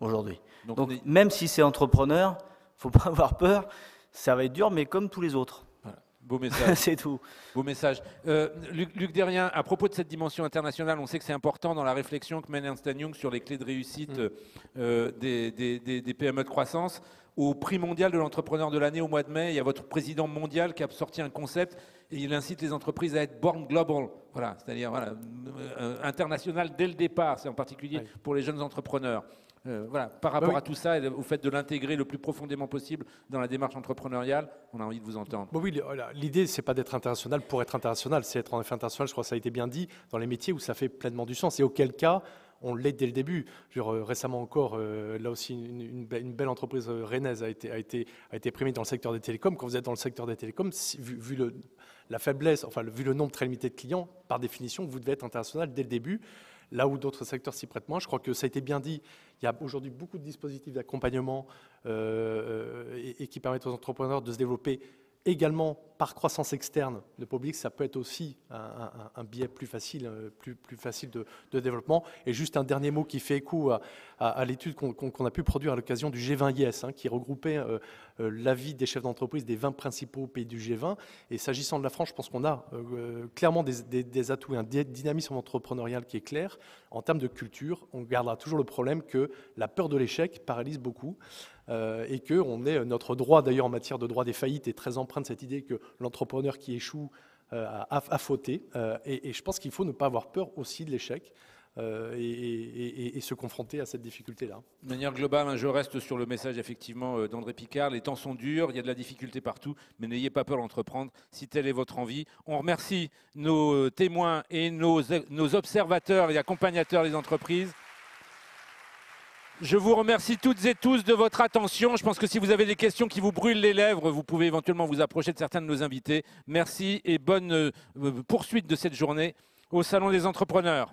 aujourd'hui. Donc même si c'est entrepreneur, il ne faut pas avoir peur. Ça va être dur, mais comme tous les autres. Voilà. Beau message. C'est tout. Beau message. Luc Derrien, à propos de cette dimension internationale, on sait que c'est important dans la réflexion que mène Ernst & Young sur les clés de réussite des PME de croissance. Au prix mondial de l'entrepreneur de l'année au mois de mai, il y a votre président mondial qui a sorti un concept et il incite les entreprises à être born global, voilà, c'est-à-dire international dès le départ, c'est en particulier pour les jeunes entrepreneurs. Voilà, par rapport à tout ça et au fait de l'intégrer le plus profondément possible dans la démarche entrepreneuriale, on a envie de vous entendre. Oui, l'idée, c'est pas d'être international pour être international, c'est être en effet international, je crois que ça a été bien dit, dans les métiers où ça fait pleinement du sens et auquel cas, on l'est dès le début. Récemment encore, là aussi, une belle entreprise rennaise a été primée dans le secteur des télécoms. Quand vous êtes dans le secteur des télécoms, vu la faiblesse, enfin vu le nombre très limité de clients, par définition, vous devez être international dès le début. Là où d'autres secteurs s'y prêtent moins, je crois que ça a été bien dit. Il y a aujourd'hui beaucoup de dispositifs d'accompagnement et qui permettent aux entrepreneurs de se développer également par croissance externe de public. Ça peut être aussi un biais plus facile de développement. Et juste un dernier mot qui fait écho à l'étude qu'on a pu produire à l'occasion du G20 IS, qui regroupait l'avis des chefs d'entreprise des 20 principaux pays du G20. Et s'agissant de la France, je pense qu'on a clairement des atouts, un dynamisme entrepreneurial qui est clair. En termes de culture, on gardera toujours le problème que la peur de l'échec paralyse beaucoup. Et qu'on ait notre droit, d'ailleurs en matière de droit des faillites, est très empreint de cette idée que l'entrepreneur qui échoue a fauté. Et je pense qu'il faut ne pas avoir peur aussi de l'échec et se confronter à cette difficulté-là. De manière globale, je reste sur le message effectivement d'André Picard. Les temps sont durs, il y a de la difficulté partout, mais n'ayez pas peur d'entreprendre si telle est votre envie. On remercie nos témoins et nos observateurs et accompagnateurs des entreprises. Je vous remercie toutes et tous de votre attention. Je pense que si vous avez des questions qui vous brûlent les lèvres, vous pouvez éventuellement vous approcher de certains de nos invités. Merci et bonne poursuite de cette journée au Salon des entrepreneurs.